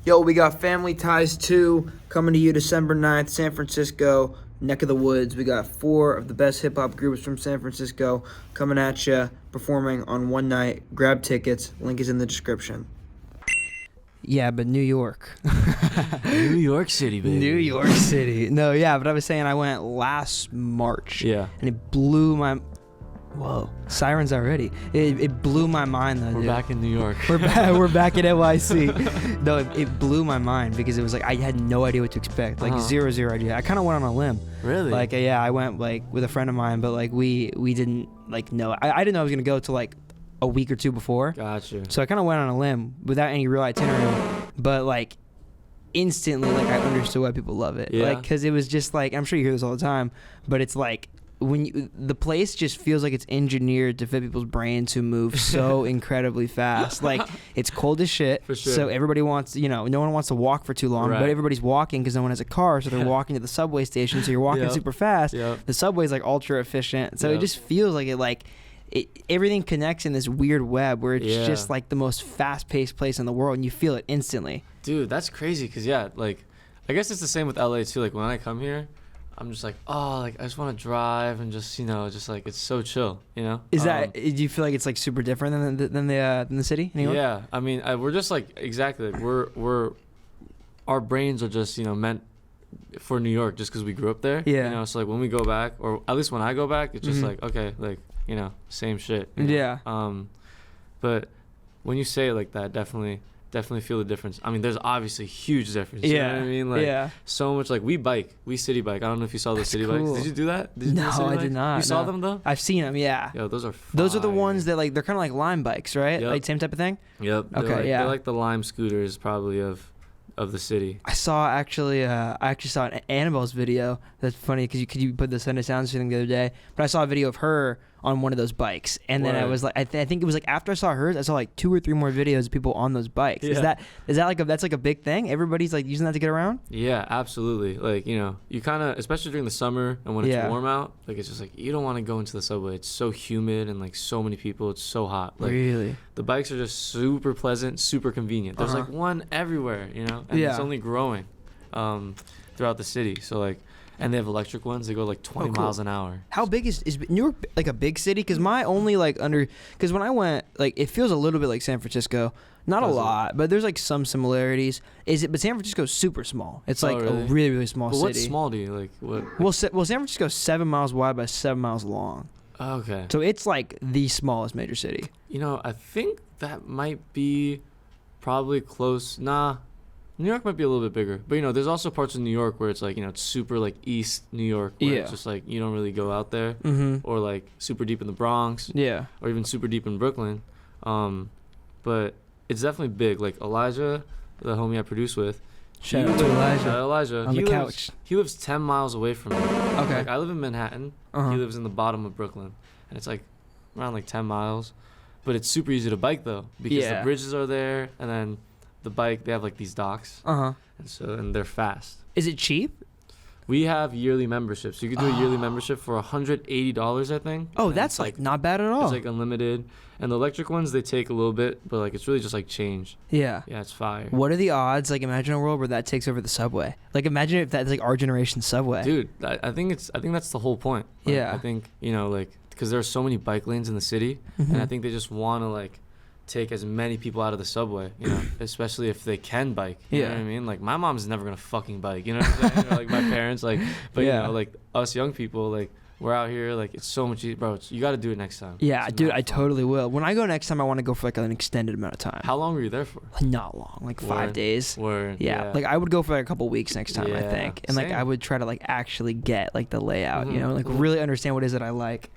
Yo, we got Family Ties 2 coming to you December 9th, San Francisco, neck of the woods. We got 4 of the best hip-hop groups from San Francisco coming at you, performing on one night. Grab tickets. Link is in the description. Yeah, but New York. New York City, baby. New York City. No, yeah, but I was saying I went last March. Yeah. And it blew my... Whoa, sirens already. It blew my mind though. We're dude. back in New York. We're back at NYC. No, it blew my mind because it was like I had no idea what to expect. Like zero idea. I kind of went on a limb. Really? Like yeah, I went like with a friend of mine, but like we didn't like know. I didn't know I was gonna go till like a week or two before. Gotcha. So I kind of went on a limb without any real itinerary, but like instantly like I understood why people love it. Yeah. Like because it was just like I'm sure you hear this all the time, but it's like. The place just feels like it's engineered to fit people's brains who move so incredibly fast. Like it's cold as shit. For sure. So everybody wants, no one wants to walk for too long, Right. but everybody's walking because no one has a car. So they're walking to the subway station. So you're walking Yep. super fast. Yep. The subway's like ultra efficient. So Yep. it just feels like everything connects in this weird web where it's just like the most fast paced place in the world and you feel it instantly. Dude, that's crazy. Cause yeah, like, I guess it's the same with LA too. Like when I come here, I'm just like, oh, like I just want to drive and just, just like it's so chill, Is that? Do you feel like it's like super different than the city, New York? Yeah, I mean, we're just like exactly. Like, we're our brains are just meant for New York just because we grew up there. Yeah. So like when we go back, or at least when I go back, it's just like okay, like same shit. Yeah. But when you say it like that, definitely feel the difference. I mean, there's obviously huge difference. Yeah. You know what I mean? Like, yeah. so much. Like, we city bike. I don't know if you saw the city cool. bikes. Did you do that? Did you do No, the city I bike? did not. You saw no. them, though? I've seen them, yeah. Yo, those are Those are the fire. ones that, like, they're kind of like Lime bikes, right? Yep. Like, same type of thing? Yep. Okay, yeah. They're like the Lime scooters, probably, of the city. I actually saw an Annabelle's video. That's funny because you put the Sunday Sounds thing the other day. But I saw a video of her on one of those bikes, and then I was like, I think it was like after I saw hers, I saw like 2 or 3 more videos of people on those bikes. Yeah. Is that like that's like a big thing? Everybody's like using that to get around. Yeah, absolutely. Like you kind of, especially during the summer and when it's warm out, like it's just like you don't want to go into the subway. It's so humid and like so many people. It's so hot. Like, really? The bikes are just super pleasant, super convenient. There's like one everywhere, and it's only growing throughout the city. So like. And they have electric ones. They go like 20 miles an hour. How big is New York like a big city? Because my only because when I went, like it feels a little bit like San Francisco. Not a lot, but there's like some similarities. But San Francisco's super small. It's like a really, really small city. What's small to you? Like what? Well, San Francisco's 7 miles wide by 7 miles long. Okay. So it's like the smallest major city. I think that might be probably close. Nah. New York might be a little bit bigger, but there's also parts of New York where it's like it's super like East New York, where it's just like you don't really go out there, or like super deep in the Bronx, or even super deep in Brooklyn, but it's definitely big. Like Elijah, the homie I produce with, shout out to Elijah. Shout out Elijah. On the couch. He lives 10 miles away from me. Okay. Like, I live in Manhattan. He lives in the bottom of Brooklyn, and it's like around like 10 miles, but it's super easy to bike though because the bridges are there, and then. The bike, they have like these docks, and they're fast. Is it cheap? We have yearly memberships. You could do a yearly membership for $180, I think. Oh, that's like not bad at all. It's like unlimited, and the electric ones they take a little bit, but like it's really just like change. Yeah. Yeah, it's fire. What are the odds? Like, imagine a world where that takes over the subway. Like, imagine if that's like our generation subway. Dude, I think that's the whole point. Like, yeah. I think like because there's so many bike lanes in the city, and I think they just want to like. Take as many people out of the subway, especially if they can bike. You know what I mean? Like my mom's never gonna fucking bike. You know what I'm saying? Like my parents, like, but like us young people, like we're out here, like it's so much easier, bro. You got to do it next time. Yeah, dude, I totally will. When I go next time, I want to go for like an extended amount of time. How long were you there for? Not long, like 5 days. Yeah, like I would go for like a couple weeks next time, I think, and like I would try to like actually get like the layout, like really understand what it is that I like.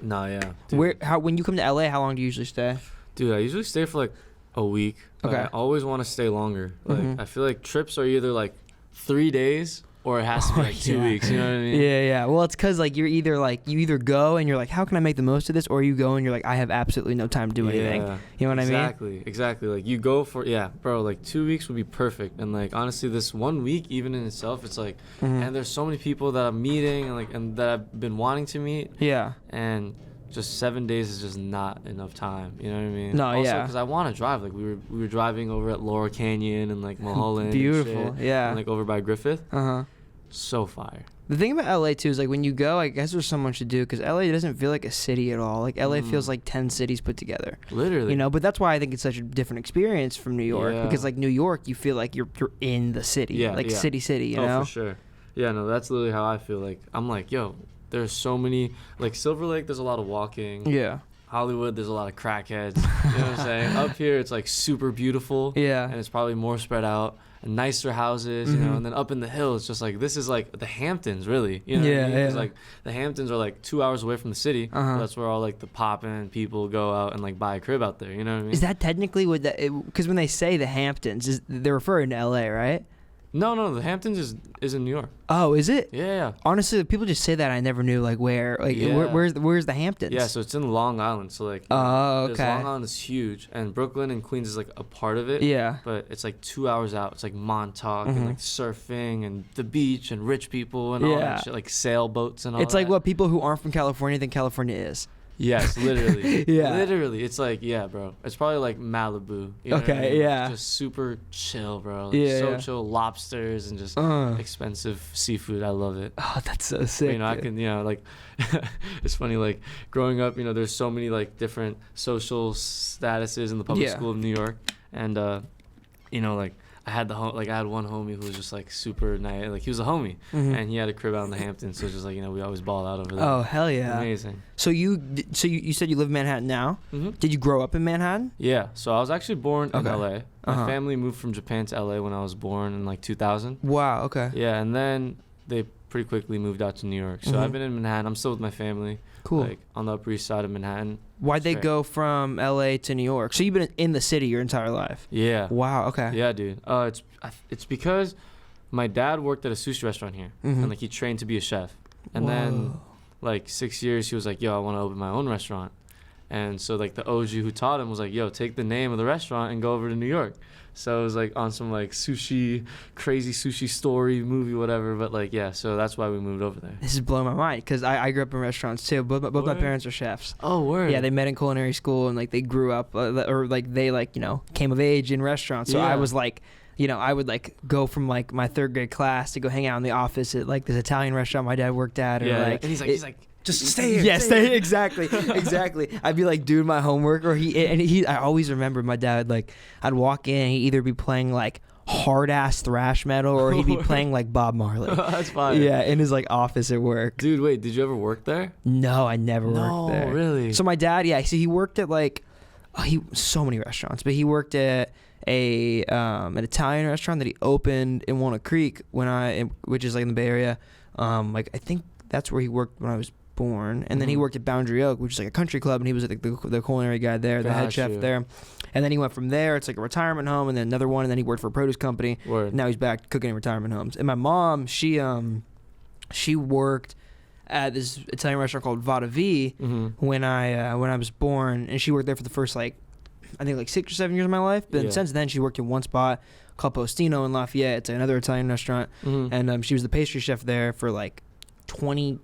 Nah, yeah. Dude. When you come to LA, how long do you usually stay? Dude, I usually stay for like a week. Okay. I always want to stay longer. Like I feel like trips are either like 3 days or it has to be like 2 weeks. You know what I mean? Yeah. Well, it's because like you either go and you're like, how can I make the most of this, or you go and you're like, I have absolutely no time to do anything. You know what I mean? Exactly. Like you go for bro. Like 2 weeks would be perfect. And like honestly, this 1 week even in itself, it's like, and there's so many people that I'm meeting and that I've been wanting to meet. Yeah. And just 7 days is just not enough time. You know what I mean? No, also, yeah. because I want to drive. Like we were driving over at Laurel Canyon and like Mulholland. Beautiful, and shit, yeah. And like over by Griffith. Uh-huh. So fire. The thing about LA too is like when you go, I guess there's so much to do because LA doesn't feel like a city at all. Like LA feels like 10 cities put together. Literally. You know, but that's why I think it's such a different experience from New York because like New York, you feel like you're in the city. Yeah. Like city, you know? Oh, for sure. Yeah, no, that's literally how I feel. Like I'm like, yo, there's so many. Like Silver Lake, there's a lot of walking. Yeah. Hollywood, there's a lot of crackheads. You know what I'm saying? Up here, it's like super beautiful. Yeah. And it's probably more spread out and nicer houses, you know. And then up in the hills, just like this is like the Hamptons, really. You know what I mean? 'Cause, like the Hamptons are like 2 hours away from the city. That's where all like the poppin' people go out and like buy a crib out there. You know what I mean? Is that technically what that? Because when they say the Hamptons, they're referring to LA, right? No, the Hamptons is in New York. Oh, is it? Yeah. Honestly, people just say that. I never knew like where, like where's the Hamptons? Yeah, so it's in Long Island. So like, oh, okay. Long Island is huge, and Brooklyn and Queens is like a part of it. Yeah. But it's like 2 hours out. It's like Montauk and like surfing and the beach and rich people and all that shit, like sailboats and all. It's that. like what people who aren't from California think California is. Yes, literally. Yeah. Literally, it's like bro. It's probably like Malibu. You know what I mean? Yeah. Just super chill, bro. Like, chill, lobsters and just expensive seafood. I love it. Oh, that's so sick. But, I can, like, it's funny, like, growing up, there's so many, like, different social statuses in the public school of New York. And, like, I had one homie who was just, like, super nice. Like, he was a homie. And he had a crib out in the Hamptons. So it's just, like, we always ball out over there. Oh, hell yeah. Amazing. So you said you live in Manhattan now? Did you grow up in Manhattan? Yeah. So I was actually born in L.A. My family moved from Japan to L.A. when I was born in, like, 2000. Wow, okay. Yeah, and then they pretty quickly moved out to New York. So I've been in Manhattan. I'm still with my family. Cool. Like, on the Upper East Side of Manhattan. Why'd they go from L.A. to New York? So you've been in the city your entire life? Yeah. Wow, okay. Yeah, dude. It's because my dad worked at a sushi restaurant here. And, like, he trained to be a chef. And then, like, 6 years, he was like, yo, I want to open my own restaurant. And so, like, the OG who taught him was like, yo, take the name of the restaurant and go over to New York. So it was, like, on some, like, crazy sushi story, movie, whatever. But, like, yeah, so that's why we moved over there. This is blowing my mind because I grew up in restaurants, too. Both my parents are chefs. Oh, word. Yeah, they met in culinary school and, like, they grew up, or, like, they, like, came of age in restaurants. So I was, like... I would like go from like my third grade class to go hang out in the office at like this Italian restaurant my dad worked at, or like, and he's like, just stay here. Yeah, stay exactly. I'd be like doing my homework, or I always remember my dad, like I'd walk in and he'd either be playing like hard ass thrash metal or he'd be playing like Bob Marley. That's fine. Yeah, in his like office at work. Dude, wait, did you ever work there? No, I never worked there. No, really? So my dad, he worked at like so many restaurants, but he worked at an Italian restaurant that he opened in Walnut Creek which is like in the Bay Area. Like I think that's where he worked when I was born, and then he worked at Boundary Oak, which is like a country club, and he was like the culinary guy there, the head chef there. And then he went from there. It's like a retirement home, and then another one, and then he worked for a produce company. Word. Now he's back cooking in retirement homes. And my mom, she worked at this Italian restaurant called Vada V when I was born, and she worked there for the first like I think like 6 or 7 years of my life. But since then, she worked in one spot called Postino in Lafayette. It's another Italian restaurant, and she was the pastry chef there for like 20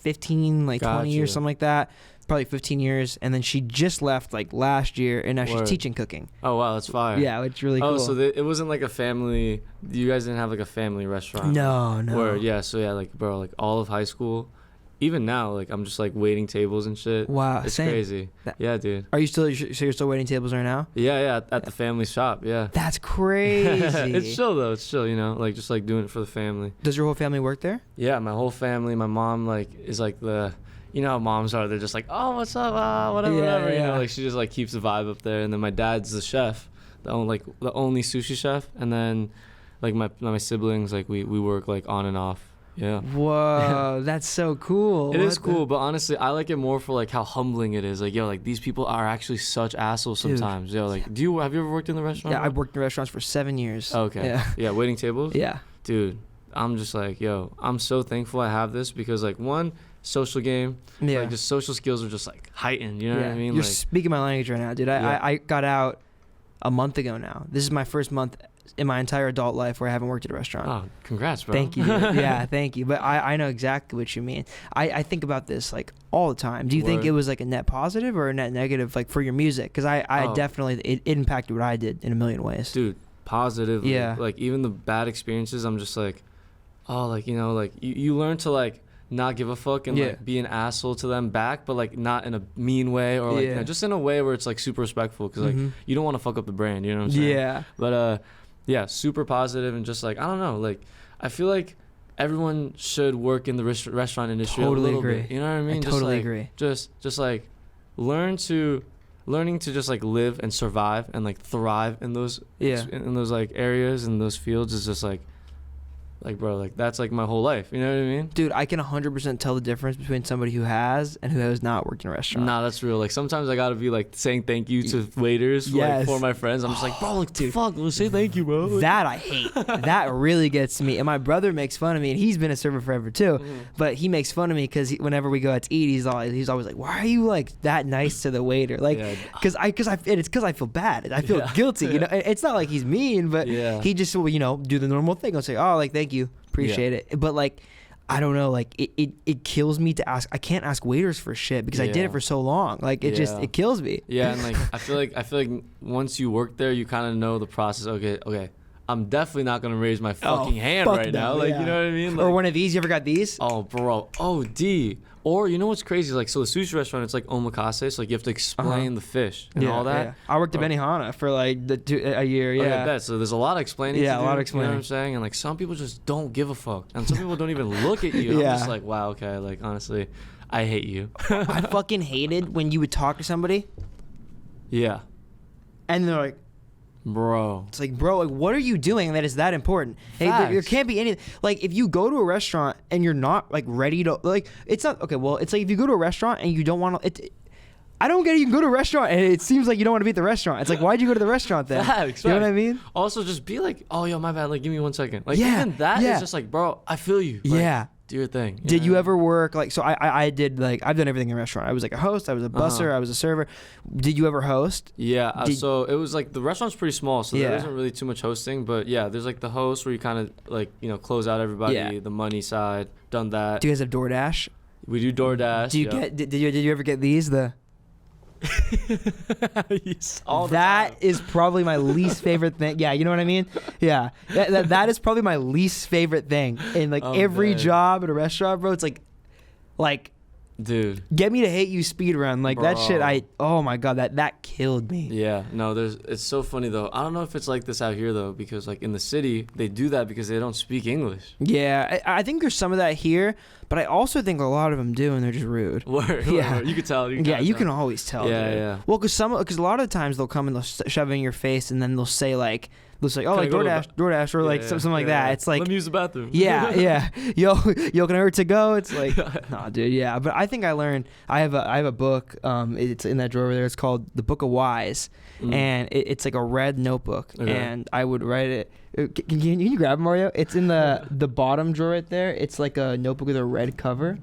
years, something like that. Probably 15 years, and then she just left like last year, and now she's teaching cooking. Oh wow, that's fire. Yeah, it's really cool. Oh, so it wasn't like a family. You guys didn't have like a family restaurant. No. Word, yeah. So yeah, like bro, like all of high school. Even now, like I'm just like waiting tables and shit. Wow, it's same. crazy. Yeah, dude. Are you still? So you're still waiting tables right now? Yeah, at the family shop. Yeah. That's crazy. It's chill though. It's chill, like just like doing it for the family. Does your whole family work there? Yeah, my whole family. My mom like is like the, how moms are. They're just like, oh, what's up? Whatever. Yeah. Like she just like keeps the vibe up there. And then my dad's the chef, the only sushi chef. And then, like my siblings, like we work like on and off. Yeah. Whoa, that's so cool. It is cool, but honestly, I like it more for like how humbling it is. Like, yo, like these people are actually such assholes sometimes. Dude. Yo, like, have you ever worked in the restaurant? Yeah, I've worked in restaurants for 7 years. Okay. Yeah, waiting tables? Yeah. Dude, I'm just like, yo, I'm so thankful I have this because like one, social game. Yeah. Like just social skills are just like heightened, you know what I mean? You're speaking my language right now, dude. I got out a month ago now. This is my first month in my entire adult life where I haven't worked at a restaurant. Oh, congrats, bro. Thank you. Dude. Yeah, thank you. But I know exactly what you mean. I think about this like all the time. Do you think it was like a net positive or a net negative, like for your music? Because I definitely it impacted what I did in a million ways. Dude, positive. Yeah. Like even the bad experiences, I'm just like, oh, like, you know, like you learn to like not give a fuck and like be an asshole to them back, but like not in a mean way or like you know, just in a way where it's like super respectful, because like you don't want to fuck up the brand, you know what I'm saying? Yeah. But yeah, super positive, and just like, I don't know, like I feel like everyone should work in the restaurant industry a little bit. You know what I mean? I totally agree. Just like learning to just like live and survive and like thrive in those like areas and those fields is just like bro, like that's like my whole life, you know what I mean? Dude, I can 100% tell the difference between somebody who has and who has not worked in a restaurant. Nah, that's real. Like sometimes I gotta be like saying thank you to waiters for my friends. I'm just like, bro, like, dude, fuck, let's say thank you, bro. That I hate. That really gets to me. And my brother makes fun of me, and he's been a server forever too. But he makes fun of me because whenever we go out to eat, he's always like, why are you like that nice to the waiter? Like, because it's because I feel bad. I feel guilty. You know, it's not like he's mean, but he just do the normal thing. I'll say, oh, like thank you. Appreciate it. But like, I don't know, like it kills me to ask. I can't ask waiters for shit because I did it for so long. Like it kills me. Yeah, and like I feel like once you work there, you kind of know the process. Okay, I'm definitely not gonna raise my fucking hand right now. Like you know what I mean? Like, or one of these. You ever got these? Oh, bro. Oh, D. Or you know what's crazy? Like, so the sushi restaurant, it's like omakase. So like you have to explain the fish and all that. Yeah. I worked at Benihana for like a year. Yeah. Okay, I bet. So there's a lot of explaining. Yeah, to a lot do, of explaining. You know what I'm saying? And like some people just don't give a fuck, and some people don't even look at you. And I'm just like, wow, okay. Like honestly, I hate you. I fucking hated when you would talk to somebody. Yeah. And they're like, bro, it's like, bro, like, what are you doing that is that important? Hey, there can't be any, like, if you go to a restaurant and you're not like ready to, like, it's not okay. Well, it's like if you go to a restaurant and you don't want to, I don't get it. You can go to a restaurant and it seems like you don't want to be at the restaurant. It's like, why'd you go to the restaurant then? Facts, you know what I mean? Also, just be like, oh, yo, my bad. Like, give me 1 second. Like, even that is just like, bro, I feel you. Like, do your thing. Did you ever work like, so I did, like, I've done everything in a restaurant. I was like a host, I was a busser, I was a server. Did you ever host? Yeah, so it was like the restaurant's pretty small, so there isn't really too much hosting, but yeah, there's like the host where you kind of like, you know, close out everybody, the money side, done that. Do you guys have DoorDash? We do DoorDash. Do you did you ever get these? That is probably my least favorite thing. Yeah, you know what I mean? Yeah. That is probably my least favorite thing in like every job at a restaurant, bro. It's like dude, get me to hate you speed run. Like that shit, oh my god, that killed me. Yeah, no, it's so funny though. I don't know if it's like this out here though, because like in the city, they do that because they don't speak English. Yeah, I think there's some of that here, but I also think a lot of them do, and they're just rude. Word. You could tell. You can always tell. Yeah. Well, because a lot of the times they'll come and they'll shove it in your face, and then they'll say like, oh, like DoorDash, or like something like that. It's like, let me use the bathroom. Yeah. Yo, can I order to go? It's like, nah, dude. Yeah, but I think I learned. I have a book. It's in that drawer over there. It's called The Book of Wise, and it's like a red notebook, and I would write it. Can you grab it, Mario? It's in the bottom drawer right there. It's like a notebook with a red cover.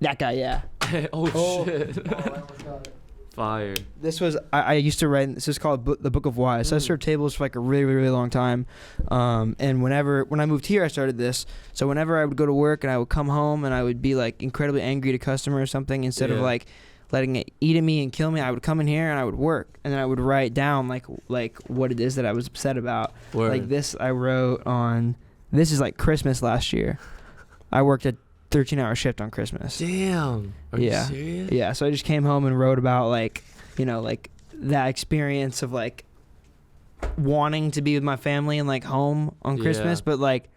That guy, yeah. Shit. Oh, I almost got it. Fire. This was I used to write. This is called The Book of Wise. So I served tables for like a really, really long time. And when I moved here, I started this. So whenever I would go to work and I would come home and I would be like incredibly angry at a customer or something, instead of like letting it eat at me and kill me, I would come in here and I would work, and then I would write down like what it is that I was upset about. Word. Like this, I wrote on. This is like Christmas last year. I worked a 13-hour shift on Christmas. Damn. Are you serious? Yeah. So I just came home and wrote about like, you know, like that experience of like wanting to be with my family and like home on Christmas, but like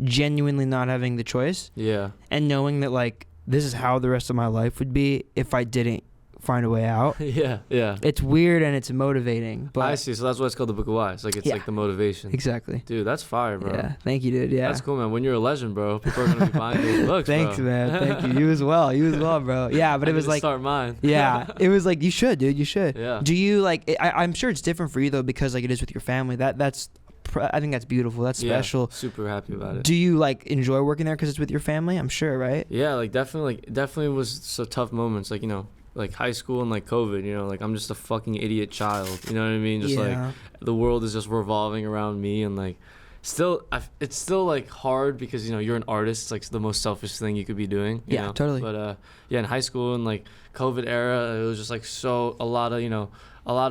genuinely not having the choice. Yeah. And knowing that like this is how the rest of my life would be if I didn't find a way out. Yeah. It's weird and it's motivating. But I see. So that's why it's called The Book of Wise. Like it's like the motivation. Exactly. Dude, that's fire, bro. Yeah. Thank you, dude. Yeah. That's cool, man. When you're a legend, bro, people are gonna be buying those books. Thanks, bro. Man. Thank you. You as well, bro. Yeah, but it was like start mine. Yeah. It was like you should, dude. You should. Yeah. Do you like? I'm sure it's different for you though, because like it is with your family. I think that's beautiful. That's special. Yeah, super happy about it. Do you like enjoy working there because it's with your family? I'm sure, right? Yeah, like definitely was so tough moments. Like, you know, like high school and like COVID, you know, like I'm just a fucking idiot child, you know what I mean? Just like the world is just revolving around me, and like it's still like hard because, you know, you're an artist. It's like the most selfish thing you could be doing, you know? Totally. But yeah, in high school and like COVID era, it was just like a lot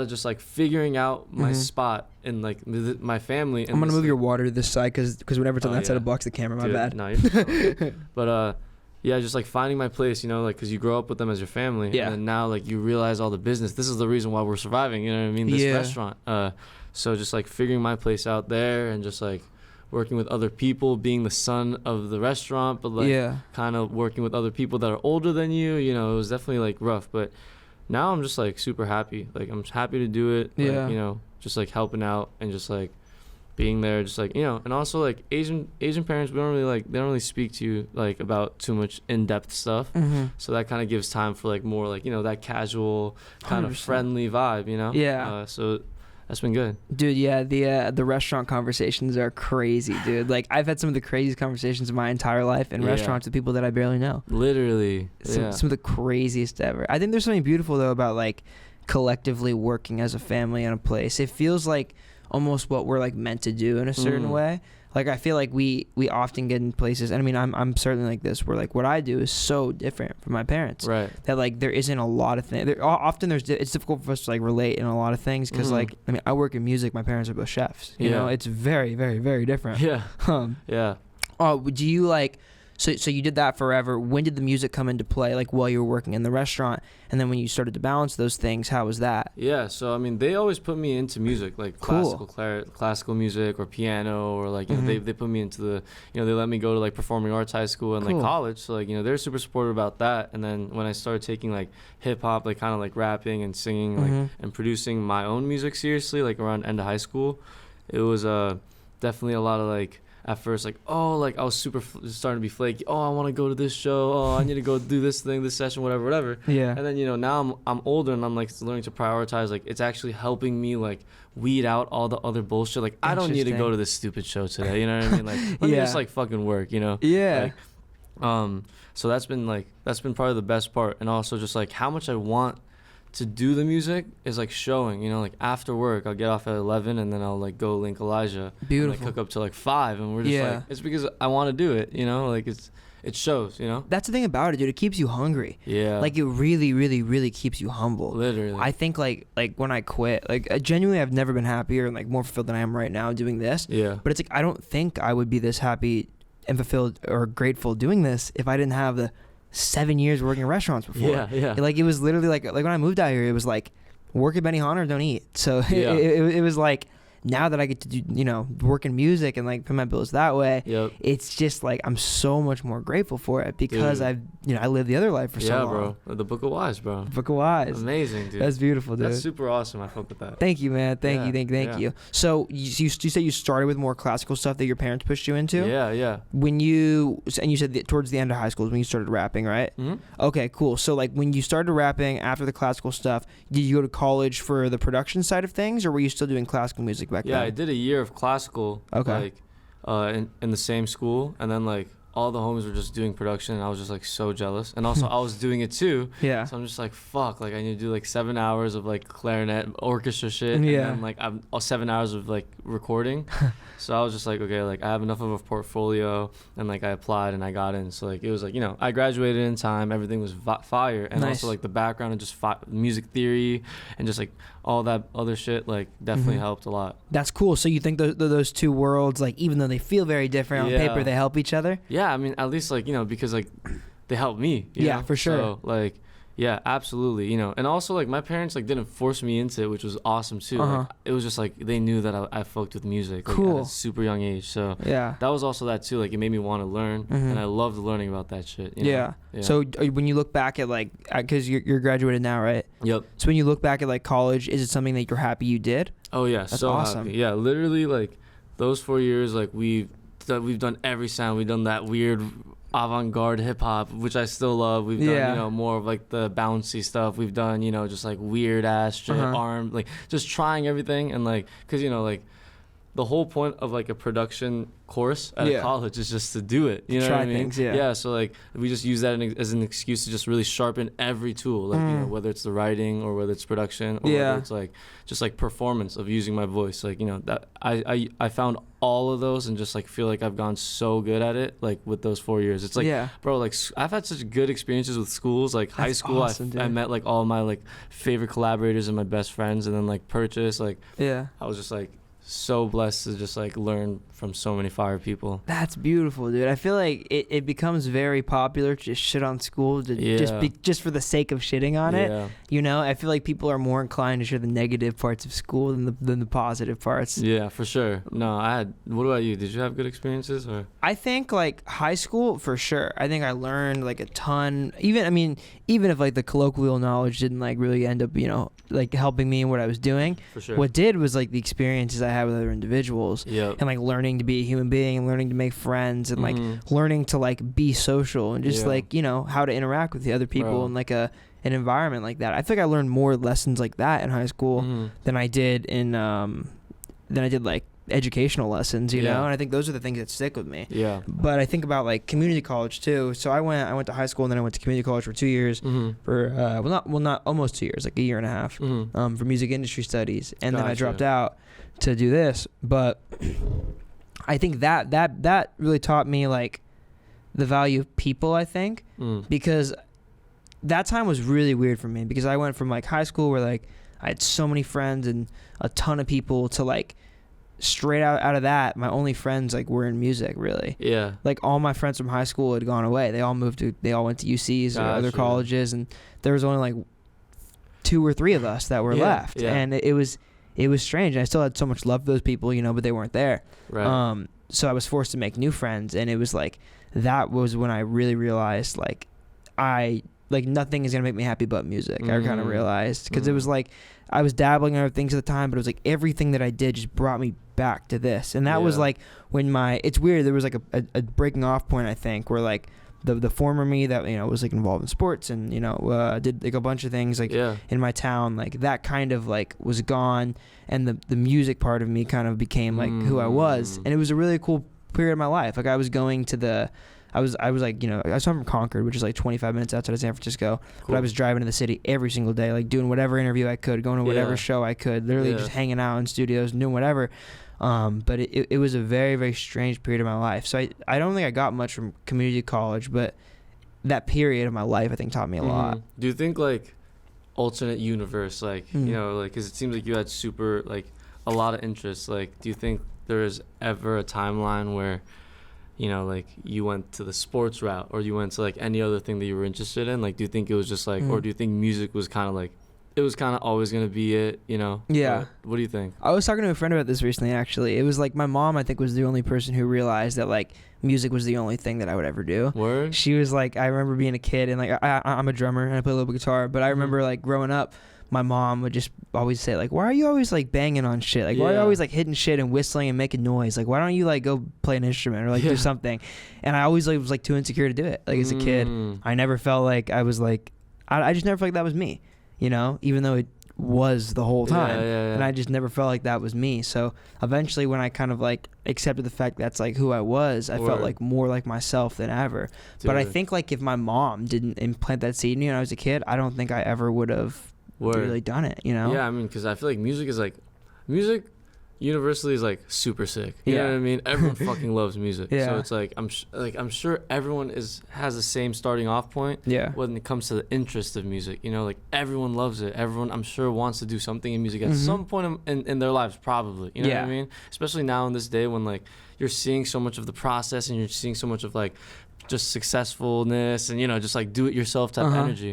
of just like figuring out my spot in like my family. I'm gonna move your water to this side because whenever it's on that side, it blocks the camera. My bad. No, you're but yeah, just like finding my place, you know, like because you grow up with them as your family, and then now like you realize all the business. This is the reason why we're surviving. You know what I mean? This restaurant. So just like figuring my place out there, and just like working with other people, being the son of the restaurant, but like kind of working with other people that are older than you. You know, it was definitely like rough, but now I'm just like super happy. Like I'm happy to do it. Like, you know, just like helping out and just like being there, just like, you know. And also like Asian parents, they don't really speak to you like about too much in-depth stuff. So that kind of gives time for like more like, you know, that casual kind 100%. Of friendly vibe, you know. So that's been good, dude. The restaurant conversations are crazy, dude. Like I've had some of the craziest conversations of my entire life in restaurants with people that I barely know. Literally, some of the craziest ever. I think there's something beautiful though about like collectively working as a family in a place. It feels like almost what we're like meant to do in a certain way. Like I feel like we often get in places, and I mean I'm certainly like this, where like what I do is so different from my parents, right? That like there isn't a lot of things. Often it's difficult for us to like relate in a lot of things because like I mean I work in music. My parents are both chefs. You know, it's very very very different. Oh, do you like? So you did that forever. When did the music come into play? Like while you were working in the restaurant, and then when you started to balance those things, how was that? Yeah, so I mean, they always put me into music, like classical music or piano, or like you know, they put me into the, you know, they let me go to like performing arts high school and like college. So like, you know, they're super supportive about that. And then when I started taking like hip hop, like kind of like rapping and singing, like and producing my own music seriously, like around end of high school, it was definitely a lot of like. At first, like, oh, like I was super starting to be flaky. Oh, I want to go to this show. Oh, I need to go do this thing, this session, whatever. Yeah. And then, you know, now I'm older and I'm like learning to prioritize. Like, it's actually helping me like weed out all the other bullshit. Like, I don't need to go to this stupid show today. You know what I mean? Like, let me just like fucking work. You know? Yeah. Like, so that's been probably the best part, and also just like how much I want to do the music is like showing, you know, like after work I'll get off at 11 and then I'll like go link Elijah. Beautiful. And, like cook up till like 5, and we're just like, it's because I want to do it, you know, like it shows, you know. That's the thing about it, dude. It keeps you hungry. Yeah. Like it really, really, really keeps you humble. Literally. I think like when I quit, like genuinely I've never been happier and like more fulfilled than I am right now doing this. Yeah. But it's like I don't think I would be this happy and fulfilled or grateful doing this if I didn't have the 7 years working in restaurants before. Yeah. Like it was literally like when I moved out here, it was like work at Benihana or don't eat. So it was like now that I get to do, you know, work in music and like pay my bills that way, it's just like I'm so much more grateful for it because I lived the other life for so long. Yeah, bro. The Book of Wise, bro. Book of Wise. Amazing, dude. That's beautiful, dude. That's super awesome. I fuck with that. Thank you, man. Thank you. So you said you started with more classical stuff that your parents pushed you into? Yeah. You said that towards the end of high school is when you started rapping, right? Mm-hmm. Okay, cool. So like when you started rapping after the classical stuff, did you go to college for the production side of things, or were you still doing classical music back then? Yeah, I did a year of classical. Okay. Like in the same school, and then like all the homies were just doing production, and I was just like so jealous. And also I was doing it too. Yeah. So I'm just like, fuck, like I need to do like 7 hours of like clarinet orchestra shit. Yeah. And then like I'm 7 hours of like recording. So I was just like, okay, like I have enough of a portfolio, and like I applied and I got in. So like it was like, you know, I graduated in time, everything was fire, and also like the background and just music theory and just like all that other shit like definitely helped a lot. That's cool. So you think those two worlds, like even though they feel very different on paper, they help each other? Yeah, I mean at least like, you know, because like they helped me. You know? For sure. So like. Yeah, absolutely. You know, and also like my parents like didn't force me into it, which was awesome too. Like, it was just like they knew that I fucked with music like, at a super young age. So that was also that too. Like it made me want to learn, and I loved learning about that shit. You know? Yeah. So when you look back at like, because you're graduated now, right? Yep. So when you look back at like college, is it something that you're happy you did? Oh yeah, that's so awesome. Happy. Yeah, literally like those 4 years, like we've done every sound. We've done that weird avant-garde hip-hop, which I still love. We've done, you know, more of like the bouncy stuff. We've done, you know, just like weird ass shit, like just trying everything. And like, cause you know, like the whole point of like a production course at a college is just to do it. You know Try what I mean? things, yeah. Yeah. So like we just use that as an excuse to just really sharpen every tool, like you know, whether it's the writing or whether it's production or whether it's like just like performance of using my voice. Like, you know, that I found all of those and just like feel like I've gone so good at it, like with those 4 years. It's like, bro, like I've had such good experiences with schools. Like high school, awesome, I met like all my like favorite collaborators and my best friends, and then like Purchase, like I was just like so blessed to just like learn from so many fire people. That's beautiful, dude. I feel like it becomes very popular to just shit on school just for the sake of shitting on it. You know, I feel like people are more inclined to share the negative parts of school than the positive parts. Yeah, for sure. No, what about you? Did you have good experiences? Or I think like high school for sure. I think I learned like a ton. Even if like the colloquial knowledge didn't like really end up, you know, like helping me in what I was doing. For sure. What did was like the experiences I had with other individuals. And like learning to be a human being and learning to make friends and like learning to like be social and just like, you know, how to interact with the other people in like an environment like that. I think I learned more lessons like that in high school than I did in like educational lessons, you know, and I think those are the things that stick with me. But I think about like community college too. So I went to high school and then I went to community college for 2 years for not almost 2 years, like a year and a half for music industry studies, and then I dropped out to do this. But I think that really taught me like the value of people, I think, because that time was really weird for me, because I went from like high school where like I had so many friends and a ton of people to like straight out of that, my only friends like were in music, really. Like all my friends from high school had gone away. They all went to UCs or other colleges, and there was only like 2 or 3 of us that were left. And it was strange. And I still had so much love for those people, you know, but they weren't there. So I was forced to make new friends, and it was like that was when I really realized like nothing is gonna make me happy but music. I kind of realized, because it was like I was dabbling in other things at the time, but it was like everything that I did just brought me back to this. And that was like when it's weird, there was like a breaking off point, I think, where like the former me that, you know, was like involved in sports and, you know, did like a bunch of things like in my town, like that kind of like was gone, and the music part of me kind of became like who I was. And it was a really cool period of my life. Like I was going to I was like, you know, I was from Concord, which is like 25 minutes outside of San Francisco. But I was driving to the city every single day, like doing whatever interview I could, going to whatever show I could, literally just hanging out in studios, doing whatever. But it was a very, very strange period of my life. So I don't think I got much from community college, but that period of my life, I think, taught me a lot. Do you think like alternate universe, like, you know, like, because it seems like you had super, like, a lot of interests. Like, do you think there is ever a timeline where, you know, like you went to the sports route, or you went to like any other thing that you were interested in? Like, do you think it was just like, or do you think music was kind of like, it was kind of always going to be it, you know? Or, what do you think? I was talking to a friend about this recently, actually. It was like my mom, I think, was the only person who realized that like music was the only thing that I would ever do. Word? She was like, I remember being a kid, and like I'm a drummer and I play a little bit of guitar, but I remember like growing up, my mom would just always say like, why are you always like banging on shit? Like, why are you always like hitting shit and whistling and making noise? Like, why don't you like go play an instrument or like do something? And I always like was like too insecure to do it. Like as a kid, I never felt like I was like, I just never felt like that was me, you know, even though it was the whole time. And I just never felt like that was me. So eventually when I kind of like accepted the fact that's like who I was, I felt like more like myself than ever. But I think like if my mom didn't implant that seed in me when I was a kid, I don't think I ever would have really done it, you know? Yeah, I mean, because I feel like music universally is like super sick. You know what I mean? Everyone fucking loves music. So it's like I'm sure everyone has the same starting off point. When it comes to the interest of music, you know, like everyone loves it. Everyone, I'm sure, wants to do something in music at some point in their lives, probably. You know what I mean? Especially now in this day when like you're seeing so much of the process and you're seeing so much of like just successfulness and, you know, just like do it yourself type energy.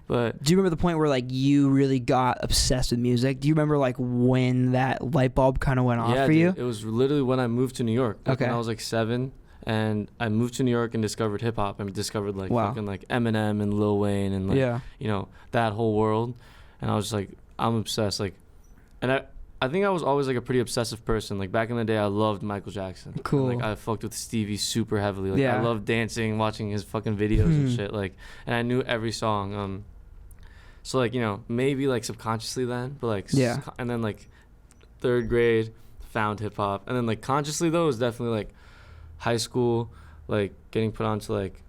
But do you remember the point where like you really got obsessed with music? Do you remember like when that light bulb kind of went off for you? It was literally when I moved to New York. Like when I was like 7, and I moved to New York and discovered hip hop and discovered like fucking like Eminem and Lil Wayne and like you know, that whole world. And I was just like, I'm obsessed. Like, and I think I was always like a pretty obsessive person. Like back in the day, I loved Michael Jackson. And, like I fucked with Stevie super heavily. Like I loved dancing, watching his fucking videos and shit. Like, and I knew every song. So like, you know, maybe like subconsciously then, but like and then like 3rd grade, found hip hop. And then like consciously though, it was definitely like high school, like getting put onto like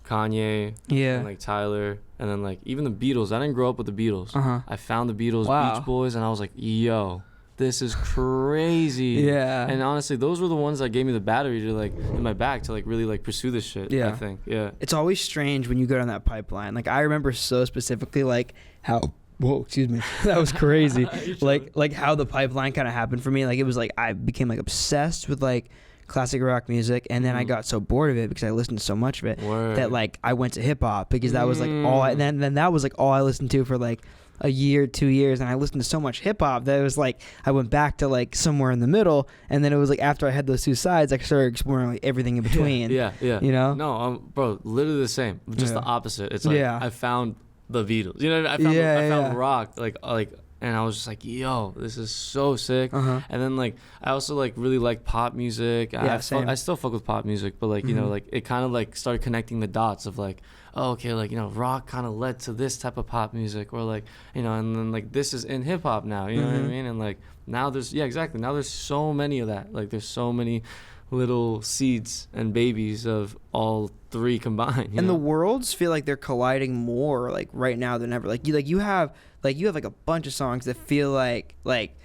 Kanye and like Tyler, and then like even the Beatles. I didn't grow up with the Beatles. I found the Beatles, Beach Boys, and I was like, yo, this is crazy. And honestly, those were the ones that gave me the battery to like in my back to like really like pursue this shit. I think. It's always strange when you go down that pipeline. Like I remember so specifically like how whoa, excuse me. That was crazy. like how the pipeline kind of happened for me. Like it was like I became like obsessed with like classic rock music, and then I got so bored of it because I listened to so much of it that like I went to hip hop because that was like all I, then that was like all I listened to for like a year, 2 years, and I listened to so much hip hop that it was like I went back to like somewhere in the middle, and then it was like after I had those two sides, I started exploring like everything in between. Yeah. You know? No, bro, literally the same, just the opposite. It's like I found the Beatles. You know, I found rock, like. And I was just like, yo, this is so sick. And then, like, I also, like, really like pop music. I still fuck with pop music. But, like, you know, like, it kind of, like, started connecting the dots of, like, oh, okay, like, you know, rock kind of led to this type of pop music. Or, like, you know, and then, like, this is in hip-hop now. You know what I mean? And, like, now there's, exactly. Now there's so many of that. Like, there's so many little seeds and babies of all three combined. And the worlds feel like they're colliding more, like, right now than ever. Like, you have like a bunch of songs that feel like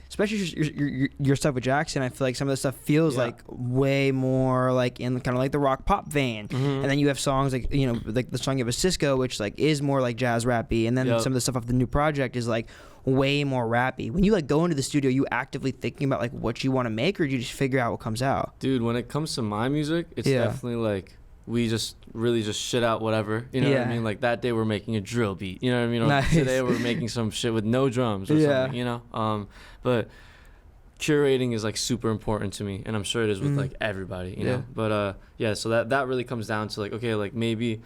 especially your stuff with Jackson. I feel like some of the stuff feels like way more like in kind of like the rock pop vein. And then you have songs like, you know, like the song you have with Cisco, which like is more like jazz rappy, and then some of the stuff off the new project is like way more rappy. When you like go into the studio, you actively thinking about like what you want to make, or do you just figure out what comes out? Dude, when it comes to my music, it's definitely like we just really just shit out whatever, you know what I mean? Like that day we're making a drill beat, you know what I mean? Or today we're making some shit with no drums or something, you know? But curating is like super important to me, and I'm sure it is with like everybody, you know? But so that really comes down to like, okay, like maybe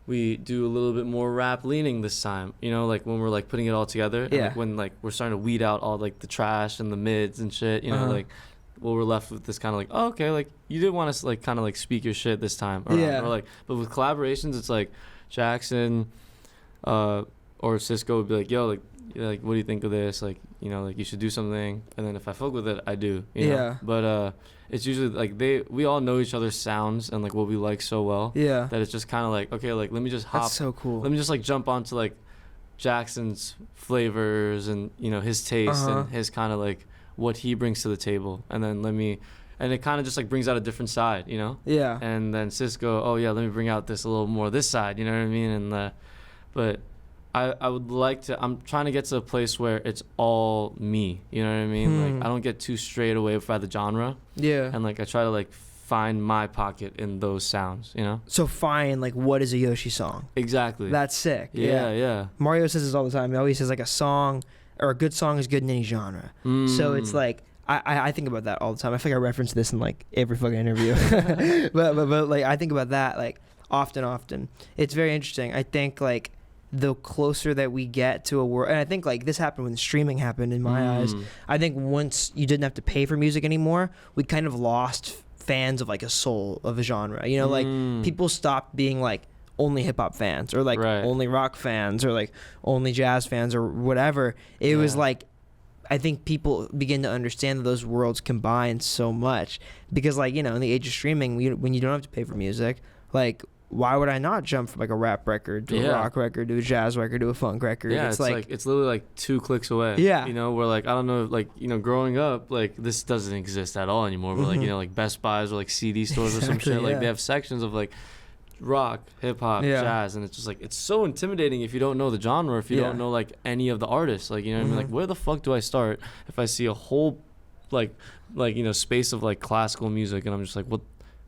we do a little bit more rap leaning this time, you know, like when we're like putting it all together, and like when like we're starting to weed out all like the trash and the mids and shit, you know, like well, we're left with this kind of like, oh, okay, like you did want us like kind of like speak your shit this time, or like, but with collaborations, it's like Jackson, or Cisco would be like, yo, like what do you think of this? Like, you know, like you should do something, and then if I fuck with it, I do. You know? But it's usually like we all know each other's sounds and like what we like so well. That it's just kind of like, okay, like let me just hop. That's so cool. Let me just like jump onto like Jackson's flavors and, you know, his taste and his kind of like what he brings to the table, and then and it kind of just like brings out a different side, you know? And then Cisco, oh yeah, let me bring out this a little more this side, you know what I mean? And but I would like to, I'm trying to get to a place where it's all me, you know what I mean? Like I don't get too strayed away by the genre. And like I try to like find my pocket in those sounds, you know? So find like what is a Yoshi song? Exactly. That's sick. Yeah. Mario says this all the time. He always says like a song or a good song is good in any genre. So it's like I think about that all the time. I think I reference this in like every fucking interview. but like I think about that like often. It's very interesting. I think like the closer that we get to a world, and I think like this happened when streaming happened in my eyes. I think once you didn't have to pay for music anymore, we kind of lost fans of like a soul of a genre. You know, like people stopped being like only hip hop fans or like only rock fans or like only jazz fans or whatever. It was like, I think people begin to understand that those worlds combine so much because like, you know, in the age of streaming, when you don't have to pay for music, like why would I not jump from like a rap record to a rock record to a jazz record to a funk record? It's like it's literally like 2 clicks away. You know, where like I don't know, like, you know, growing up, like this doesn't exist at all anymore. But like, you know, like Best Buys or like CD stores or some shit, like they have sections of like rock, hip hop, jazz, and it's just like it's so intimidating if you don't know the genre, if you don't know like any of the artists, like, you know what I mean? Like where the fuck do I start if I see a whole like you know space of like classical music and I'm just like, what,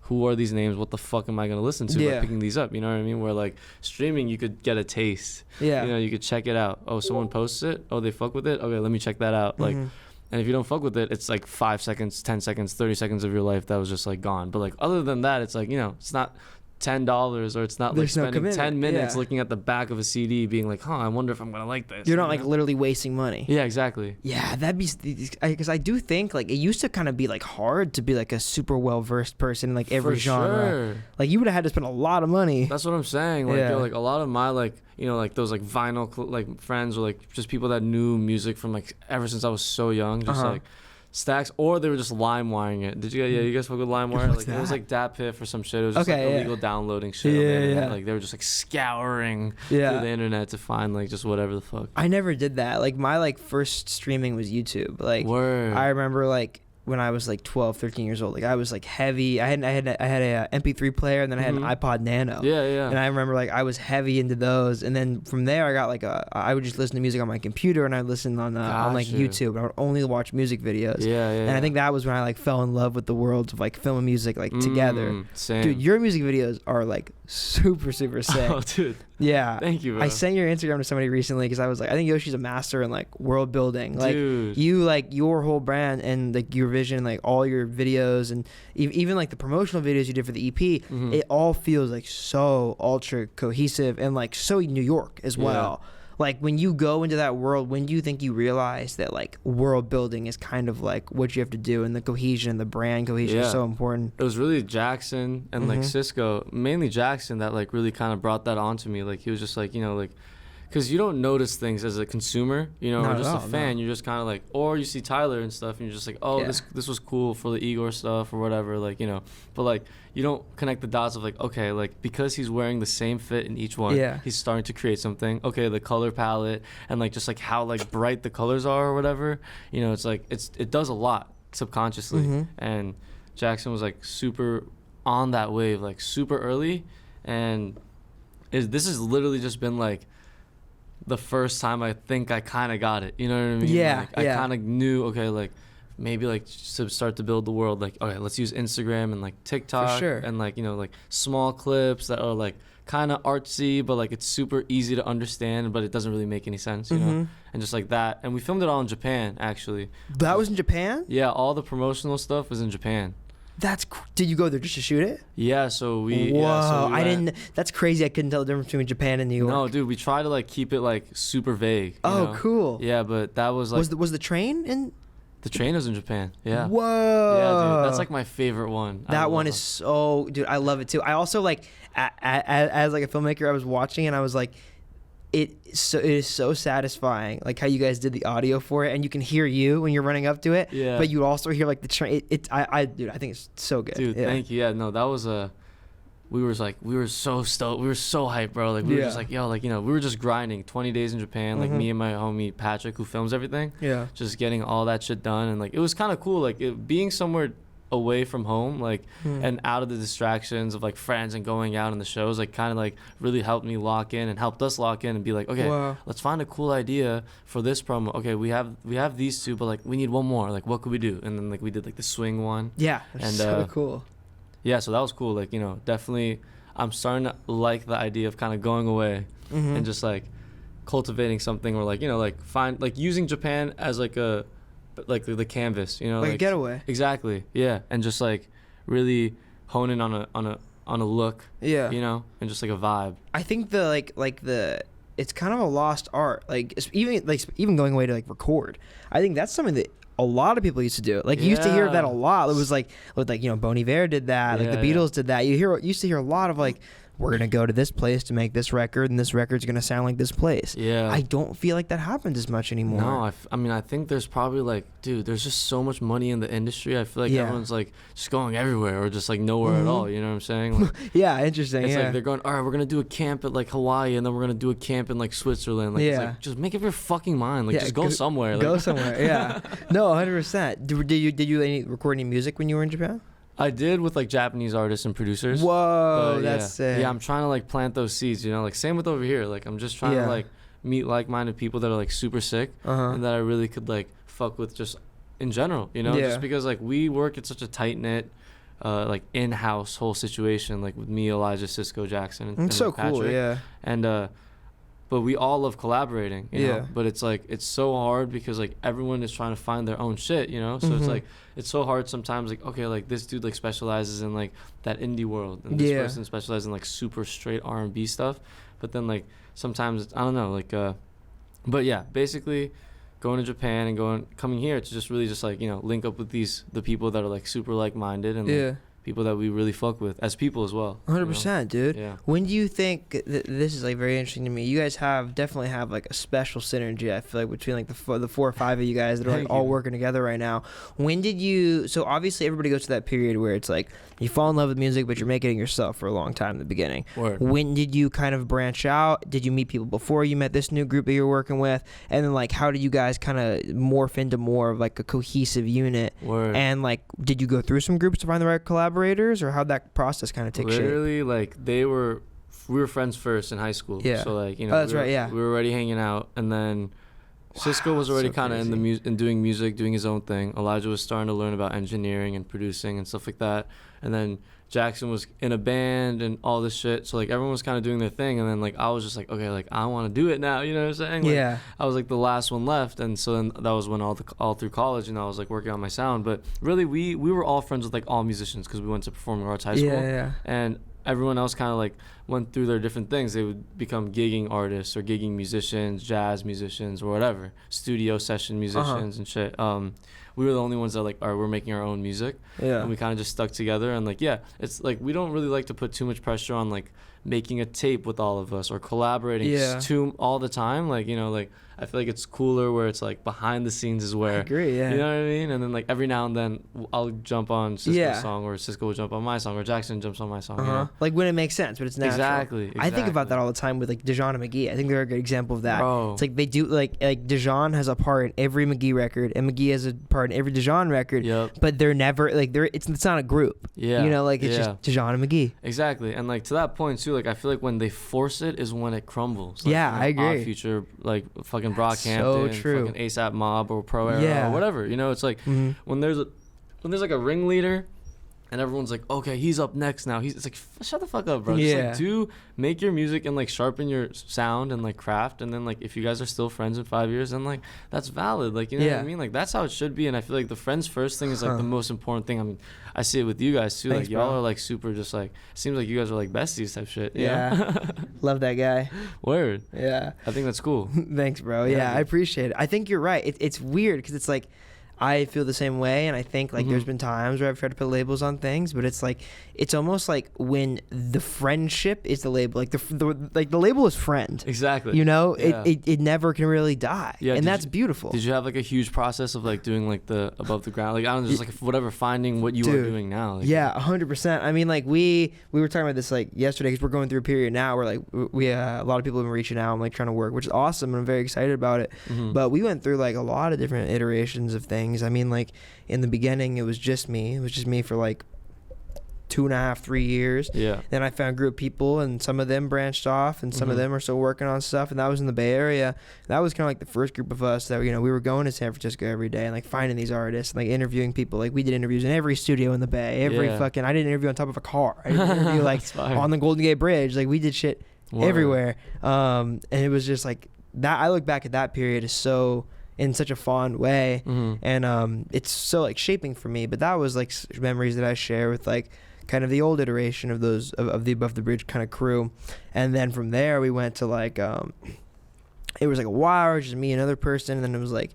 who are these names, what the fuck am I gonna listen to by picking these up, you know what I mean? Where like streaming, you could get a taste, you know, you could check it out. Oh, someone posts it, oh, they fuck with it, okay, let me check that out. Like, and if you don't fuck with it, it's like 5 seconds, 10 seconds, 30 seconds of your life that was just like gone. But like other than that, it's like, you know, it's not $10 or it's not like spending 10 minutes looking at the back of a CD being like, I wonder if I'm gonna like this. You're not like literally wasting money. Exactly. That'd be, because I do think like it used to kind of be like hard to be like a super well versed person in like every genre. Like you would have had to spend a lot of money. That's what I'm saying. Like yo, like a lot of my like, you know, like those like vinyl like friends or like just people that knew music from like ever since I was so young, just like Stacks, or they were just lime wiring it. Did you guys? Yeah, you guys fuck with lime wire? Like it was like DatPiff or some shit. It was just like illegal downloading shit. On the internet. Like they were just like scouring through the internet to find like just whatever the fuck. I never did that. Like my like first streaming was YouTube. Like Word. I remember like when I was like 12, 13 years old, like I was like heavy. I had a MP3 player, and then I had an iPod Nano. Yeah. And I remember like I was heavy into those, and then from there I got like I would just listen to music on my computer, and I'd listen on like YouTube. And I would only watch music videos. Yeah. And I think that was when I like fell in love with the worlds of like film and music like together. Same. Dude, your music videos are like super sick. Oh, dude. Yeah. Thank you, bro. I sent your Instagram to somebody recently because I was like, I think Yoshi's a master in like world building. Like Dude. you, like your whole brand and like your vision, like all your videos and even like the promotional videos you did for the EP, it all feels like so ultra cohesive and like so New York as well. Like when you go into that world, when do you think you realize that like world building is kind of like what you have to do, and the cohesion, the brand cohesion is so important? It was really Jackson and like Cisco, mainly Jackson, that like really kind of brought that onto me. Like he was just like, you know, like, because you don't notice things as a consumer, you know, or just a fan. You're just kind of like, or you see Tyler and stuff, and you're just like, oh, this was cool for the Igor stuff or whatever, like, you know. But like, you don't connect the dots of like, okay, like because he's wearing the same fit in each one, he's starting to create something. Okay, the color palette and like just like how like bright the colors are or whatever. You know, it's like it does a lot subconsciously. And Jackson was like super on that wave, like super early, and this has literally just been like the first time I think I kind of got it, you know what I mean? Yeah, like, I kind of knew, okay, like maybe like to start to build the world, like, okay, let's use Instagram and like TikTok, for sure. And like, you know, like small clips that are like kind of artsy, but like it's super easy to understand, but it doesn't really make any sense, you know? And just like that. And we filmed it all in Japan, actually. That was in Japan? Yeah, all the promotional stuff was in Japan. Did you go there just to shoot it? Yeah, so we. Whoa, yeah, so we I didn't. That's crazy. I couldn't tell the difference between Japan and New York. No, dude, we try to like keep it like super vague. You know? Cool. Yeah, but that was like. Was the train in? The train was in Japan. Yeah. Whoa. Yeah, dude, that's like my favorite one. That one is so, dude. I love it too. I also like, as like a filmmaker, I was watching and I was like, it is so satisfying, like how you guys did the audio for it, and you can hear you when you're running up to it. Yeah. But you also hear like the train. Dude, I think it's so good. Dude, thank you. Yeah, no, that was we were so stoked. We were so hyped, bro. Like we were just like, yo, like, you know, we were just grinding 20 days in Japan. Like me and my homie Patrick, who films everything. Yeah. Just getting all that shit done, and like it was kind of cool. Like being somewhere away from home, like and out of the distractions of like friends and going out on the shows, like kind of like really helped me lock in and helped us lock in and be like, okay, let's find a cool idea for this promo. Okay, we have these two, but like we need one more. Like what could we do? And then like we did like the swing one. Yeah, and so cool. Yeah, so that was cool. Like, you know, definitely I'm starting to like the idea of kind of going away and just like cultivating something, or like, you know, like find like using Japan as like a like the canvas, you know, like a getaway. Exactly. Yeah, and just like really hone in on a look. Yeah. You know, and just like a vibe. I think it's kind of a lost art. Like even going away to like record. I think that's something that a lot of people used to do. Like you used to hear that a lot. It was like with you know, Bon Iver did that. Like the Beatles did that. Used to hear a lot of like, we're gonna go to this place to make this record, and this record's gonna sound like this place. Yeah. I don't feel like that happens as much anymore. No, I mean, I think there's probably like, dude, there's just so much money in the industry. I feel like everyone's like just going everywhere or just like nowhere at all. You know what I'm saying? Like, yeah, interesting. It's like they're going, all right, we're gonna do a camp at like Hawaii, and then we're gonna do a camp in like Switzerland. Like, it's like, just make up your fucking mind. Like, just go somewhere. Go somewhere. Yeah. No, 100%. Did you record any music when you were in Japan? I did with like Japanese artists and producers. Whoa, that's sick. Yeah, I'm trying to like plant those seeds, you know, like same with over here. Like I'm just trying to like meet like-minded people that are like super sick and that I really could like fuck with just in general, you know, just because like we work at such a tight-knit like in-house whole situation, like with me, Elijah, Cisco, Jackson, and so Patrick. Cool, yeah. And but we all love collaborating, you know? But it's like, it's so hard because like everyone is trying to find their own shit, you know? So it's like, it's so hard sometimes, like, okay, like this dude like specializes in like that indie world, and this person specializes in like super straight R&B stuff. But then like sometimes it's, I don't know, like but yeah, basically going to Japan and coming here to just really just like, you know, link up with the people that are like super like-minded and like, people that we really fuck with as people as well. 100%, dude. Yeah. When do you think this is like very interesting to me? You guys definitely have like a special synergy. I feel like between like the 4 or 5 of you guys that are like all working together right now. When did you? So obviously everybody goes to that period where it's like you fall in love with music, but you're making it yourself for a long time in the beginning. Word. When did you kind of branch out? Did you meet people before you met this new group that you're working with? And then like how did you guys kind of morph into more of like a cohesive unit? Word. And like did you go through some groups to find the right collaborators, or how'd that process kind of take shape? Literally, like we were friends first in high school. Yeah. So like, Oh, that's right. Yeah. We were already hanging out, and then Cisco was already so kind of crazy. in doing music, doing his own thing. Elijah was starting to learn about engineering and producing and stuff like that. And then Jackson was in a band and all this shit. So like everyone was kind of doing their thing, and then like I was just like, okay, like I want to do it now. You know what I'm saying? Like, Yeah. I was like the last one left, and so then that was when all through college, and I was like working on my sound. But really, we were all friends with like all musicians because we went to performing arts high school. Yeah. And everyone else kind of like went through their different things. They would become gigging artists or gigging musicians, jazz musicians, or whatever, studio session musicians and shit. We were the only ones that like we're making our own music. Yeah. And we kind of just stuck together, and like it's like we don't really like to put too much pressure on like making a tape with all of us or collaborating too all the time. Like, you know, like I feel like it's cooler where it's like behind the scenes is where I agree, yeah. You know what I mean? And then like every now and then I'll jump on Cisco's song, or Cisco will jump on my song, or Jackson jumps on my song. You know? Like when it makes sense, but it's natural. Exactly. I think about that all the time with like Dijon and McGee. I think they're a good example of that. Bro. It's like they do like Dijon has a part in every McGee record, and McGee has a part in every Dijon record. Yep. But they're never like it's not a group. Yeah. You know, like it's just Dijon and McGee. Exactly. And like to that point too, like I feel like when they force it is when it crumbles. Like, Yeah, I agree. Odd Future, like fucking Brockhampton, so true. fucking ASAP Mob or Pro Era or whatever. You know, it's like when there's like a ringleader and everyone's like, okay, he's up next now. It's like, shut the fuck up, bro. Just like make your music and like sharpen your sound and like craft. And then like if you guys are still friends in 5 years, then like that's valid. Like, you know what I mean? Like that's how it should be. And I feel like the friends first thing is like the most important thing. I mean, I see it with you guys too. Thanks, like y'all bro. are like super just like, seems like you guys are like besties type shit. Yeah. Love that guy. Word. Yeah. I think that's cool. Thanks, bro. Yeah, I appreciate it. I think you're right. It's weird because it's like I feel the same way, and I think like there's been times where I've tried to put labels on things, but it's like it's almost like when the friendship is the label, like the label is friend. Exactly. You know, Yeah. it never can really die, and that's beautiful. Did you have like a huge process of like doing like the above the ground, like I don't know, just like whatever, finding what you are doing now? Like, yeah, 100%. I mean, like we were talking about this like yesterday because we're going through a period now where like we a lot of people have been reaching out and like trying to work, which is awesome, and I'm very excited about it. But we went through like a lot of different iterations of things. I mean, like in the beginning, it was just me. It was just me for like 2.5, 3 years. Yeah. Then I found a group of people, and some of them branched off, and some of them are still working on stuff. And that was in the Bay Area. That was kind of like the first group of us that, you know, we were going to San Francisco every day and like finding these artists and like interviewing people. Like we did interviews in every studio in the Bay. I did an interview on top of a car. I did an interview like on the Golden Gate Bridge. Like we did shit everywhere. And it was just like that. I look back at that period as so in such a fond way, and it's so like shaping for me. But that was like memories that I share with like kind of the old iteration of those of the Above the Bridge kind of crew. And then from there we went to like it was like a while, it was just me and another person, and then it was like,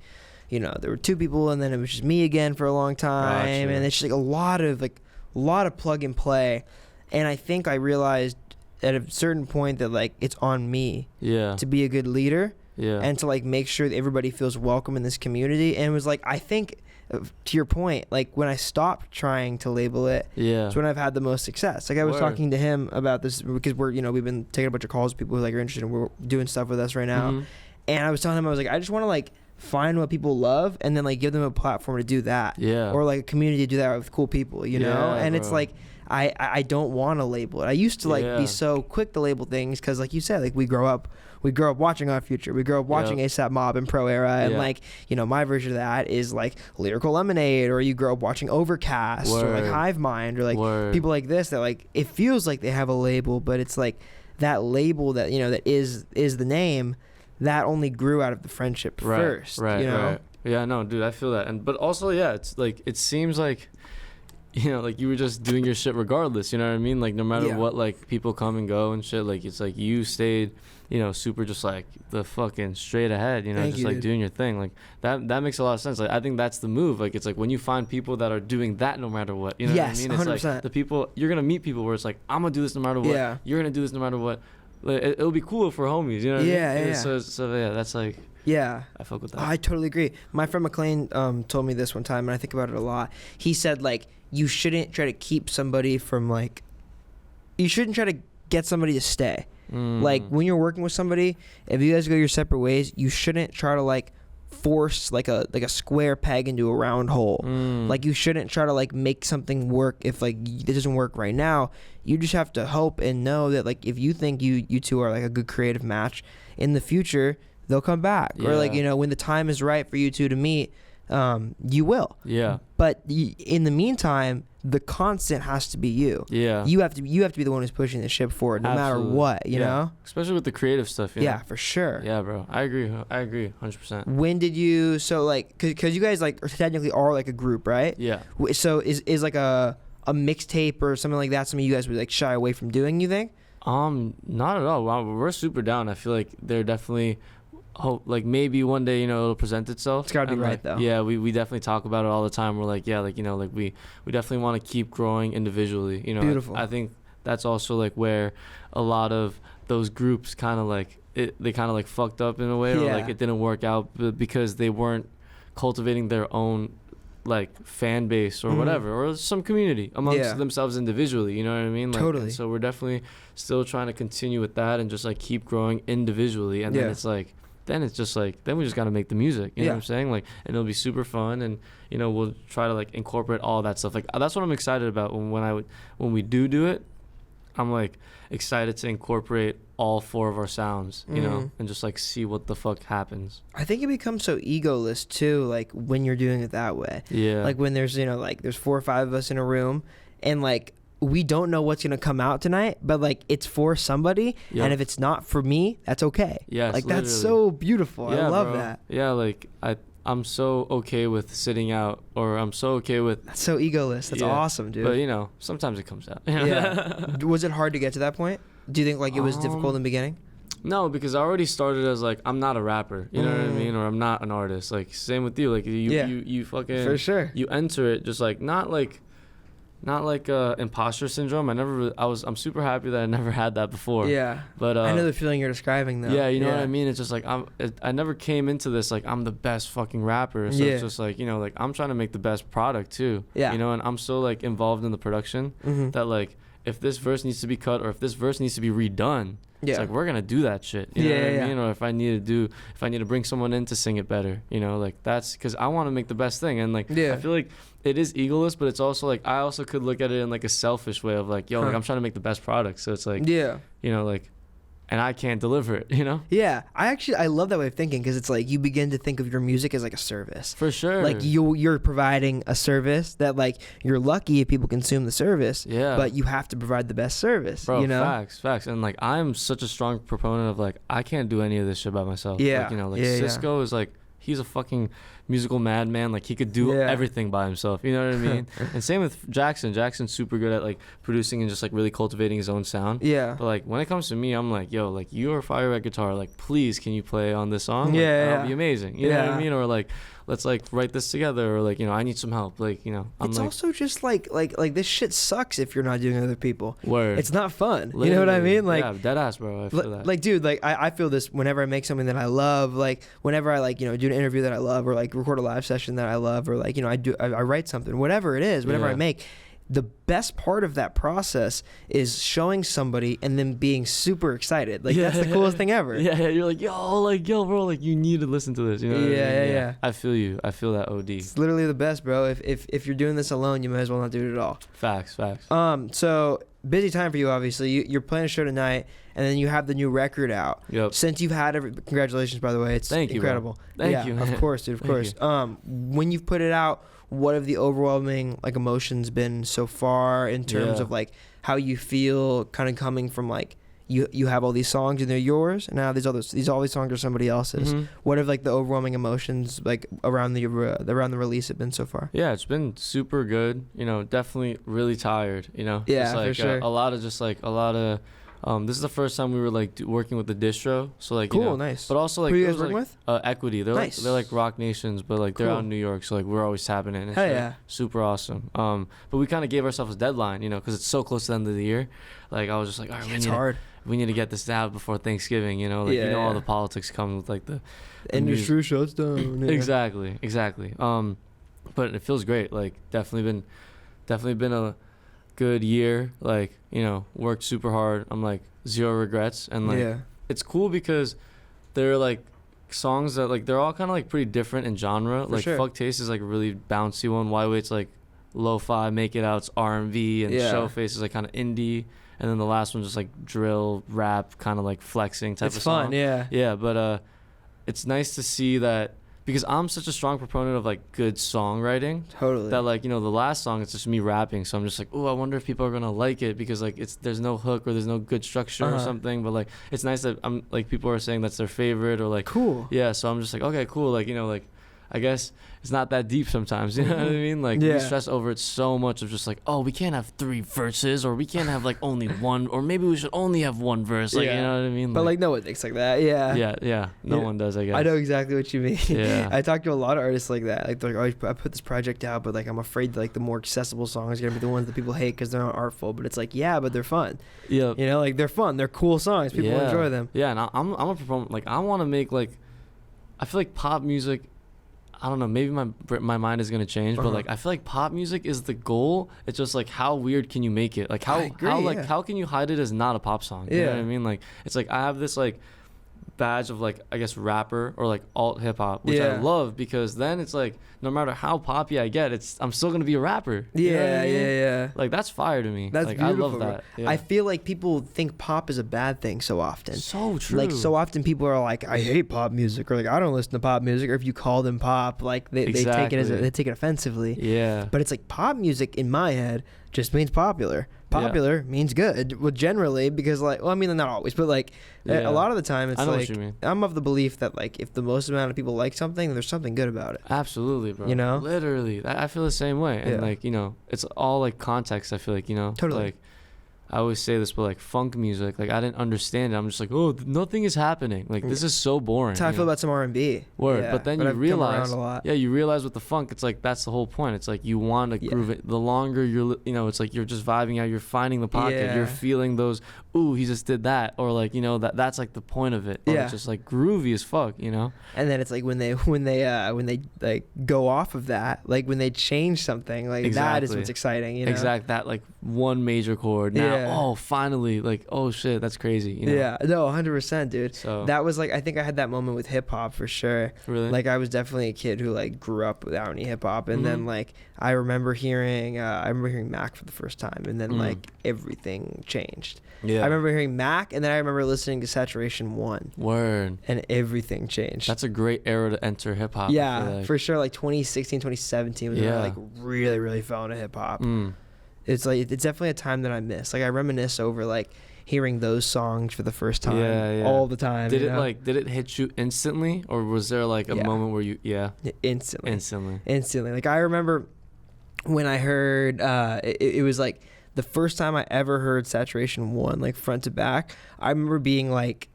you know, there were 2 people, and then it was just me again for a long time. Gotcha. And it's just like a lot of plug and play. And I think I realized at a certain point that like it's on me to be a good leader. Yeah. And to like make sure that everybody feels welcome in this community. And it was like, I think to your point, like when I stopped trying to label it, it's when I've had the most success. Like I was talking to him about this because we've been taking a bunch of calls with people who like are interested and we're doing stuff with us right now. And I was telling him, I was like, I just want to like find what people love and then like give them a platform to do that. Yeah. Or like a community to do that with cool people, you know? And it's like, I don't want to label it. I used to like be so quick to label things because like you said, like we grew up watching Odd Future. We grew up watching ASAP Mob and Pro Era, and like, you know, my version of that is like Lyrical Lemonade, or you grow up watching Overcast or like Hive Mind or like people like this that like it feels like they have a label, but it's like that label that, you know, that is the name that only grew out of the friendship first. You know? Yeah, no, dude, I feel that. But also, yeah, it's like it seems like you know, like you were just doing your shit regardless, you know what I mean? Like no matter what, like people come and go and shit, like it's like you stayed, you know, super just like the fucking straight ahead, you know, just like doing your thing. Like that makes a lot of sense. Like I think that's the move. Like it's like when you find people that are doing that no matter what, you know what I mean? It's 100%. like the people, you're gonna meet people where it's like, I'm gonna do this no matter what. Yeah. You're gonna do this no matter what. Like, it'll be cool if we're homies, you know what I mean? Yeah. So yeah, that's like, yeah, I fuck with that. I totally agree. My friend McLean told me this one time, and I think about it a lot. He said, like, you shouldn't try to keep somebody from, like, you shouldn't try to get somebody to stay. Like, when you're working with somebody, if you guys go your separate ways, you shouldn't try to, like, force, like a square peg into a round hole. Like, you shouldn't try to, like, make something work if, like, it doesn't work right now. You just have to hope and know that, like, if you think you two are, like, a good creative match, in the future they'll come back, or like, you know, when the time is right for you two to meet, you will. Yeah. But in the meantime, the constant has to be you. Yeah. You have to be the one who's pushing the ship forward, no matter what. You know. Especially with the creative stuff. You know? For sure. Yeah, bro. I agree. 100%. When did you? So like, cause you guys like technically are like a group, right? Yeah. So is like a mixtape or something like that something you guys would like shy away from doing? You think? Not at all. Wow, we're super down. I feel like they're definitely. Like maybe one day, you know, it'll present itself. It's gotta be right though. Yeah, we definitely talk about it all the time. We're like, yeah, like, you know, like we definitely want to keep growing individually. You know, beautiful. I think that's also like where a lot of those groups kind of like they kind of like fucked up in a way, or like it didn't work out because they weren't cultivating their own like fan base or whatever, or some community amongst themselves individually. You know what I mean? Like, totally. So we're definitely still trying to continue with that and just like keep growing individually, and then it's like. Then it's just like, then we just got to make the music, you know what I'm saying? Like, and it'll be super fun, and, you know, we'll try to like incorporate all that stuff. Like, that's what I'm excited about when we do it. I'm like excited to incorporate all 4 of our sounds, you know, and just like see what the fuck happens. I think it becomes so egoless too, like when you're doing it that way. Yeah. Like when there's, you know, like there's 4 or 5 of us in a room, and like, we don't know what's gonna come out tonight, but like it's for somebody, and if it's not for me, that's okay. Yeah, like literally. That's so beautiful. I love that. Yeah, like I'm so okay with sitting out, or I'm so okay with. That's so egoless. That's awesome, dude. But you know, sometimes it comes out. Yeah. Was it hard to get to that point? Do you think like it was difficult in the beginning? No, because I already started as like, I'm not a rapper, you know what I mean, or I'm not an artist. Like same with you, like you fucking for sure. You enter it just like not like imposter syndrome. I'm super happy that I never had that before. Yeah. But I know the feeling you're describing though. Yeah, you know what I mean? It's just like I never came into this like I'm the best fucking rapper. So it's just like, you know, like I'm trying to make the best product too. Yeah. You know, and I'm so like involved in the production that like if this verse needs to be cut or if this verse needs to be redone, it's like we're gonna do that shit. You know what I mean? Or if I need to bring someone in to sing it better, you know, like that's because I want to make the best thing. And like I feel like it is egoless, but it's also like I also could look at it in like a selfish way of like, yo, like I'm trying to make the best product. So it's like, you know, like, and I can't deliver it, you know? Yeah. I love that way of thinking, because it's like you begin to think of your music as like a service. For sure. Like you're providing a service that like you're lucky if people consume the service. Yeah. But you have to provide the best service. Bro, you know? Facts. And like I'm such a strong proponent of like I can't do any of this shit by myself. Yeah. Like, you know, like Cisco is like he's a fucking musical madman. Like he could do everything by himself. You know what I mean? And same with Jackson. Jackson's super good at like producing and just like really cultivating his own sound. Yeah. But like when it comes to me, I'm like, yo, like you are fire at guitar. Like please, can you play on this song? Like, that'll be amazing. You know what I mean? Or like let's like write this together. Or like, you know, I need some help. Like, you know, it's like, also just like this shit sucks if you're not doing it with other people. Word. It's not fun. Literally. You know what I mean? Like, yeah, dead ass, bro. I feel that. Like, dude, like I feel this whenever I make something that I love. Like whenever I like, you know, do an interview that I love, or like record a live session that I love, or like, you know, I write something, whatever it is, whatever I make. The best part of that process is showing somebody and then being super excited. Like that's the coolest thing ever. Yeah, you're like, yo, bro, like you need to listen to this. You know what I mean? Yeah. I feel you. I feel that OD. It's literally the best, bro. If you're doing this alone, you might as well not do it at all. Facts. So busy time for you, obviously. You're playing a show tonight, and then you have the new record out. Yep. Since you've had congratulations, by the way. It's incredible. Thank you. Of course, dude. Of course. When you've put it out, what have the overwhelming like emotions been so far in terms of like how you feel kind of coming from like, you have all these songs and they're yours, and now all these songs are somebody else's. What have like the overwhelming emotions like around the release have been so far? Yeah, it's been super good. You know, definitely really tired. You know, Yeah, just, like, for sure. This is the first time we were like working with the distro, so like cool, you know, nice. But also like who are you it guys was, working like, with? Equity. They're Nice. they're like Rock Nations, but like they're Cool. out in New York, so like we're always tapping in. And Hell shit. yeah. Super awesome. But we kind of gave ourselves a deadline, you know, because it's so close to the end of the year. Like I was just like, all right, It's hard. we need to get this out before Thanksgiving, you know, like Yeah, you know all yeah. the politics come with like the Industry shuts down. Yeah. exactly. But it feels great. Like definitely been a good year. Like, you know, worked super hard. I'm like zero regrets, and like Yeah. it's cool because they're like songs that like they're all kind of like pretty different in genre. For like sure. Fuck Taste is like a really bouncy one. Why Wait's like lo-fi, Make It Out's R&B, and Yeah. Showface is like kind of indie, and then the last one's just like drill rap, kind of like flexing type It's of fun, song. yeah. But it's nice to see that, because I'm such a strong proponent of like good songwriting, Totally. that like, you know, the last song it's just me rapping, so I'm just like, oh, I wonder if people are gonna like it, because like there's no hook or there's no good structure or something. But like it's nice that I'm like people are saying that's their favorite, or like cool. yeah, so I'm just like, okay, cool. Like, you know, like I guess it's not that deep sometimes, you know what I mean? Like Yeah. we stress over it so much of just like, oh, we can't have 3 verses, or we can't have like only one, or maybe we should only have 1 verse, like Yeah. you know what I mean? But like no one thinks like that. Yeah. yeah, no one does, I guess. I know exactly what you mean. Yeah. I talk to a lot of artists like that. Like they're like, oh, I put this project out, but like I'm afraid that like the more accessible songs are gonna be the ones that people hate because they're not artful. But it's like, yeah, but they're fun. Yeah. You know, like they're fun. They're cool songs. People Yeah. enjoy them. Yeah, and I'm a proponent. Like I want to make like, I feel like pop music, I don't know, maybe my mind is gonna change, but like I feel like pop music is the goal. It's just like how weird can you make it? Like I agree, how can you hide it as not a pop song? You know what I mean? Like it's like I have this like badge of like, I guess, rapper or like alt hip hop, which I love, because then it's like no matter how poppy I get, I'm still gonna be a rapper. You know what I mean? Yeah. Like that's fire to me. That's like, beautiful. I love that. Yeah. I feel like people think pop is a bad thing so often. So true. Like so often people are like, I hate pop music, or like I don't listen to pop music, or if you call them pop, like they take it offensively. Yeah. But it's like pop music in my head just means popular. Popular means good. Well, generally, because like, well, I mean, not always, but like a lot of the time, it's I know like what you mean. I'm of the belief that like if the most amount of people like something, there's something good about it. Absolutely, bro. You know? Literally. I feel the same way. And like, you know, it's all like context, I feel like, you know? Totally. Like, I always say this, but like funk music, like I didn't understand it. I'm just like, oh, nothing is happening. Like this is so boring. That's how I feel about some R&B. Word. Yeah, but then you I've come realize, around a lot. yeah, you realize with the funk, it's like that's the whole point. It's like you want to groove it. The longer you're, you know, it's like you're just vibing out. You're finding the pocket. Yeah. You're feeling those. Ooh, he just did that, or like, you know, that's like the point of it. Or it's just like groovy as fuck, you know. And then it's like when they like go off of that, like when they change something, like that is what's exciting, you know. Exactly. That like one major chord. Now, oh, finally, like, oh shit, that's crazy. You know? Yeah, no, 100%, dude. So that was like, I think I had that moment with hip hop for sure. Really? Like I was definitely a kid who like grew up without any hip hop, and then like I remember hearing Mac for the first time, and then like everything changed. Yeah. I remember hearing Mac, and then I remember listening to Saturation 1. Word. And everything changed. That's a great era to enter hip hop. Yeah, like. for sure. Like 2016, 2017 was when I like really, really fell into hip hop. It's like it's definitely a time that I miss. Like I reminisce over like hearing those songs for the first time all the time. Did it hit you instantly, or was there like a moment where you instantly? Like I remember when I heard it was like the first time I ever heard Saturation 1, like front to back. I remember being like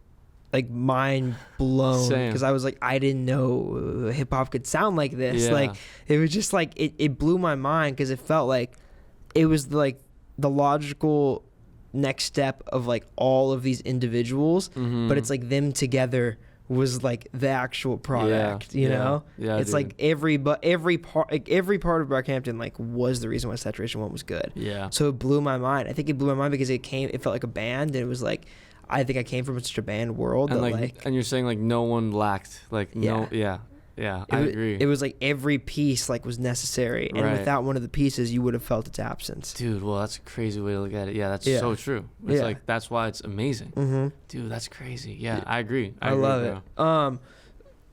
mind blown, because I was like, I didn't know hip hop could sound like this. Like it was just like it blew my mind, because it felt like it was like the logical next step of like all of these individuals, but it's like them together was like the actual product, you know? Yeah, it's like every part of Brockhampton like was the reason why Saturation 1 was good. Yeah. So it blew my mind. I think it blew my mind because it felt like a band, and it was like, I think I came from such a band world, and that like and you're saying like no one lacked, like I agree. It was like every piece like was necessary, and without one of the pieces, you would have felt its absence. Dude, well, that's a crazy way to look at it. Yeah, that's so true. It's like that's why it's amazing. Dude, that's crazy. Yeah, I agree. I love it.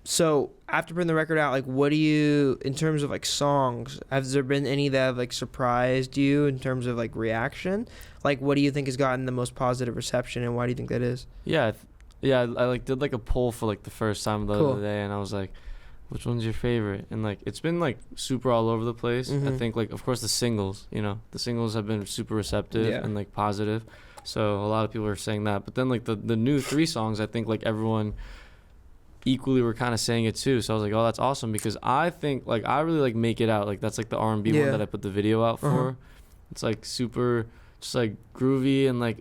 So after putting the record out, like, what do you, in terms of like songs, has there been any that have like surprised you in terms of like reaction? Like, what do you think has gotten the most positive reception, and why do you think that is? Yeah, I like did like a poll for like the first time the other day, and I was like, which one's your favorite? And like it's been like super all over the place. I think like of course the singles, the singles have been super receptive and like positive. So a lot of people are saying that. But then like the new 3 songs, I think like everyone equally were kind of saying it too. So I was like, oh, that's awesome, because I think like I really like Make It Out. Like that's like the R&B one that I put the video out for. It's like super just like groovy, and like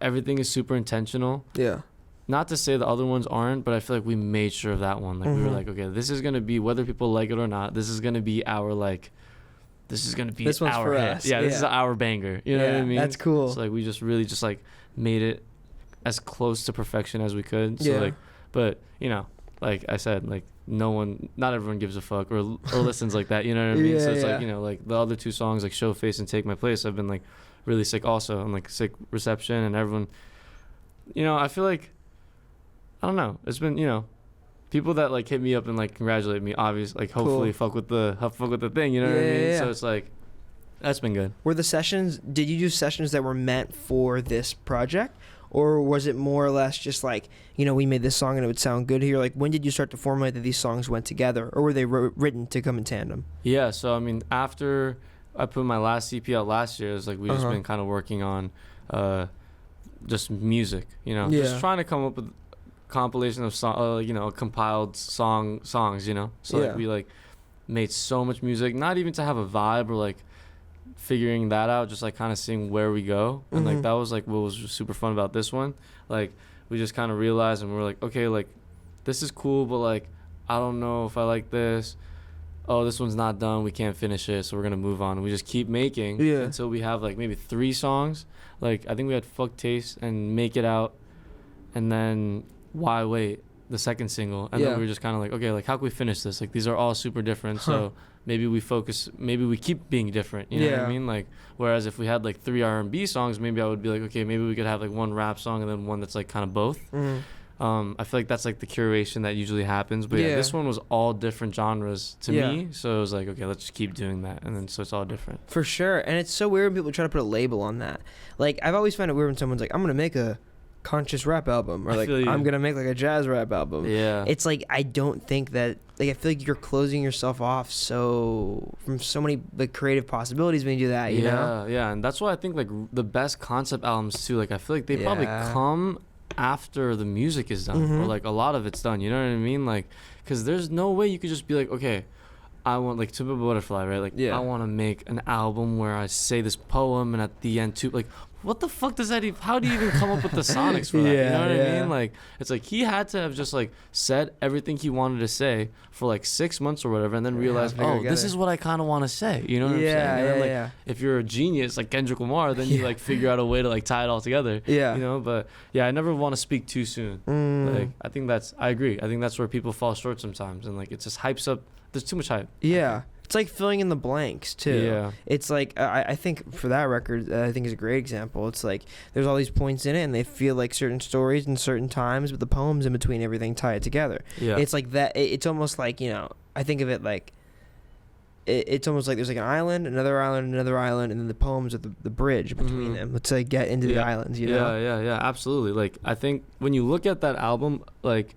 everything is super intentional. Yeah. Not to say the other ones aren't, but I feel like we made sure of that one. Like we were like, okay, this is gonna be, whether people like it or not, this is gonna be our like, this is gonna be this one's our for hit. us. Yeah, this is our banger. You know what I mean? That's cool. So like we just really just like made it as close to perfection as we could. So like, but like I said, like not everyone gives a fuck or listens like that. You know what I mean? So it's like like the other 2 songs, like Show Face and Take My Place, have been like really sick also, and like sick reception, and everyone. I feel like, I don't know. It's been, people that like hit me up and like congratulate me, obviously, like hopefully fuck with the thing, you know what I mean? Yeah. So it's like, that's been good. Did you do sessions that were meant for this project? Or was it more or less just like, we made this song and it would sound good here? Like, when did you start to formulate that these songs went together? Or were they written to come in tandem? Yeah, so I mean, after I put my last EP out last year, it's like we've just been kind of working on just music, just trying to come up with compilation of compiled songs, so like we like made so much music, not even to have a vibe or like figuring that out, just like kind of seeing where we go. And like that was like what was super fun about this one. Like we just kind of realized, and we were like, okay, like this is cool, but like I don't know if I like this. Oh, this one's not done, we can't finish it, so we're gonna move on. And we just keep making until we have like maybe 3 songs. Like I think we had Fuck Taste and Make It Out, and then Why Wait, the second single. And then we were just kind of like, okay, like how can we finish this? Like these are all super different, so maybe we keep being different, you know what I mean? Like whereas if we had like 3 R&B songs, maybe I would be like, okay, maybe we could have like 1 rap song and then one that's like kind of both. I feel like that's like the curation that usually happens, but this one was all different genres to me, so it was like, okay, let's just keep doing that, and then so it's all different. For sure. And it's so weird when people try to put a label on that. Like I've always found it weird when someone's like, I'm gonna make a conscious rap album, or like I'm gonna make like a jazz rap album. It's like I don't think that, like I feel like you're closing yourself off from so many like creative possibilities when you do that, you know? And that's why I think like the best concept albums too, like I feel like they probably come after the music is done, or like a lot of it's done, you know what I mean? Like because there's no way you could just be like, okay, I want like To Be a Butterfly, right? Like I want to make an album where I say this poem and at the end too, like what the fuck does that even, how do you even come up with the sonics for that? You know what I mean? Like it's like he had to have just like said everything he wanted to say for like 6 months or whatever, and then realized, this is what I kind of want to say, you know what I'm saying? And then, like if you're a genius like Kendrick Lamar, then you like figure out a way to like tie it all together, but I never want to speak too soon. Like I agree, I think that's where people fall short sometimes, and like it just hypes up, there's too much hype. It's like filling in the blanks too. It's like I think for that record, I think is a great example. It's like there's all these points in it, and they feel like certain stories in certain times, but the poems in between everything tie it together. It's like that. It's almost like, I think of it like it's almost like there's like an island, another island, another island, and then the poems are the bridge between them to like get into the islands. Yeah, absolutely. Like I think when you look at that album, like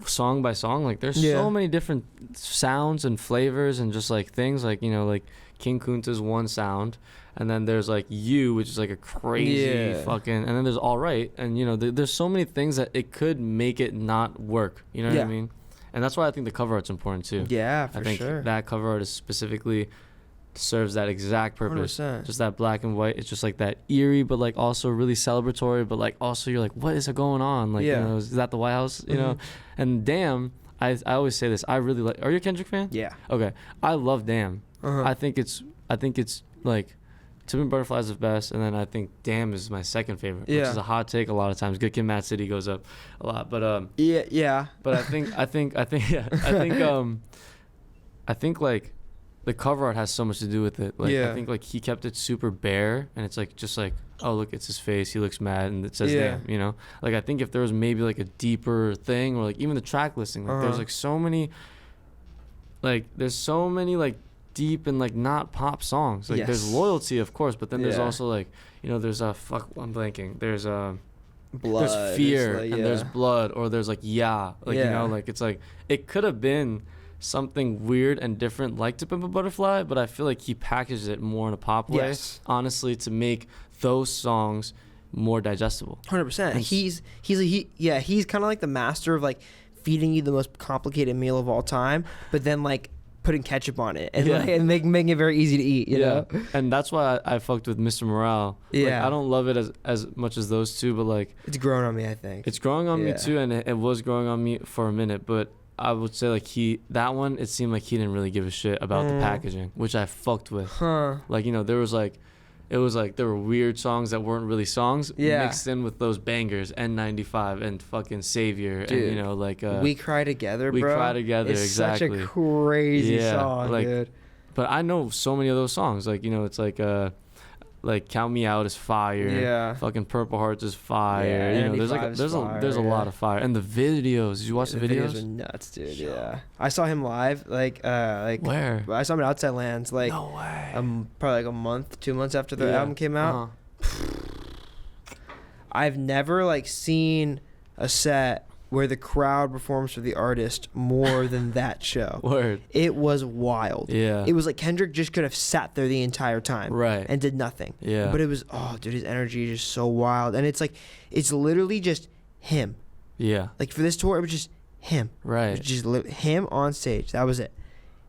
song by song, like there's so many different sounds and flavors and just like things, like like King Kunta's one sound, and then there's like You, which is like a crazy fucking, and then there's Alright, and there's so many things that it could make it not work, you know what I mean? And that's why I think the cover art's important too. I think that cover art is specifically serves that exact purpose. 100%. Just that black and white. It's just like that eerie, but like also really celebratory, but like also you're like, what is going on? Like, is that the White House? You know? And Damn, I always say this, I really like, are you a Kendrick fan? Yeah. Okay. I love Damn. I think it's like To Be a Butterfly is the best, and then I think Damn is my second favorite, which is a hot take a lot of times. Good Kid, Mad City goes up a lot, but but I think like the cover art has so much to do with it. Like Yeah. I think like he kept it super bare, and it's like just like, oh look, it's his face, he looks mad, and it says Yeah. damn, you know. Like I think if there was maybe like a deeper thing, or like even the track listing, like there's like so many, like there's so many like deep and like not pop songs. Like there's Yes. Loyalty, of course, but then there's Yeah. also like, you know, there's a I'm blanking. There's Blood. there's Fear, Like, and there's Blood, or there's like Yeah, like you know, like it's like it could have been something weird and different like To Pimp a Butterfly, but I feel like he packaged it more in a pop way, Yes. honestly, to make those songs more digestible. 100%. And He's kind of like the master of like feeding you the most complicated meal of all time, but then like putting ketchup on it and Yeah. like, and making it very easy to eat. You know? And that's why I fucked with Mr. Morale. Like, Yeah. I don't love it as much as those two, but like It's grown on me, I think. it's growing on me Yeah. too, and it was growing on me for a minute, but I would say like that one, it seemed like he didn't really give a shit about the packaging, which I fucked with. Like, you know, there was like, it was like there were weird songs that weren't really songs mixed in with those bangers, N95 and fucking Savior. Dude, and you know, like We Cry Together, We bro. Cry Together, it's exactly. such a crazy song, like, dude. But I know so many of those songs. Like, you know, it's like Count Me Out is fire. Yeah. Fucking Purple Hearts is fire. Yeah, you know, there's like N95 is there's a fire, lot yeah. of fire. And the videos. Did you watch the videos? Were nuts, dude. Yeah. I saw him live, like Where? I saw him at Outside Lands, like No way. probably like a month, 2 months after the album came out. I've never like seen a set where the crowd performs for the artist more than that show. Word. It was wild. Yeah. It was like Kendrick just could have sat there the entire time. Right. And did nothing. Yeah. But it was, oh, dude, his energy is just so wild. And it's like, it's literally just him. Yeah. Like for this tour, it was just him. Right. It was just him on stage. That was it.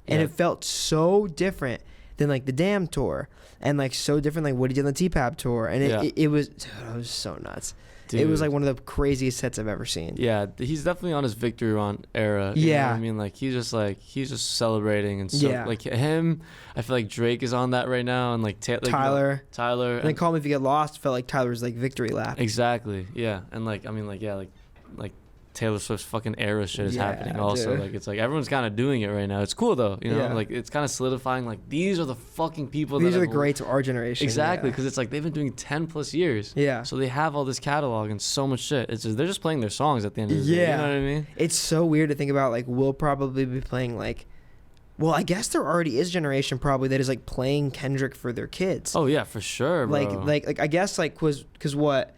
And Yeah. it felt so different than like the Damn tour. And like so different like what he did on the T-Pap tour. And it was, dude, it was so nuts. Dude. It was like one of the craziest sets I've ever seen. Yeah, he's definitely on his Victory Run era. You know what I mean? Like he's just celebrating and stuff. Yeah. Like him, I feel like Drake is on that right now, and like Tyler. Tyler. And then Call Me If You Get Lost felt like Tyler's like victory lap. Exactly. Yeah, and like I mean like yeah like Taylor Swift's fucking era shit is happening also. Dude. Like it's like everyone's kind of doing it right now. It's cool though, you know. Yeah. Like it's kind of solidifying. Like these are the fucking people. These that are the have- greats of our generation. Exactly, Yeah. because it's like they've been doing 10+ years. Yeah. So they have all this catalog and so much shit. It's just they're just playing their songs at the end of the day. You know what I mean? It's so weird to think about. Like, we'll probably be playing like, well, I guess there already is a generation probably that is like playing Kendrick for their kids. Oh yeah, for sure, bro. Like I guess like because what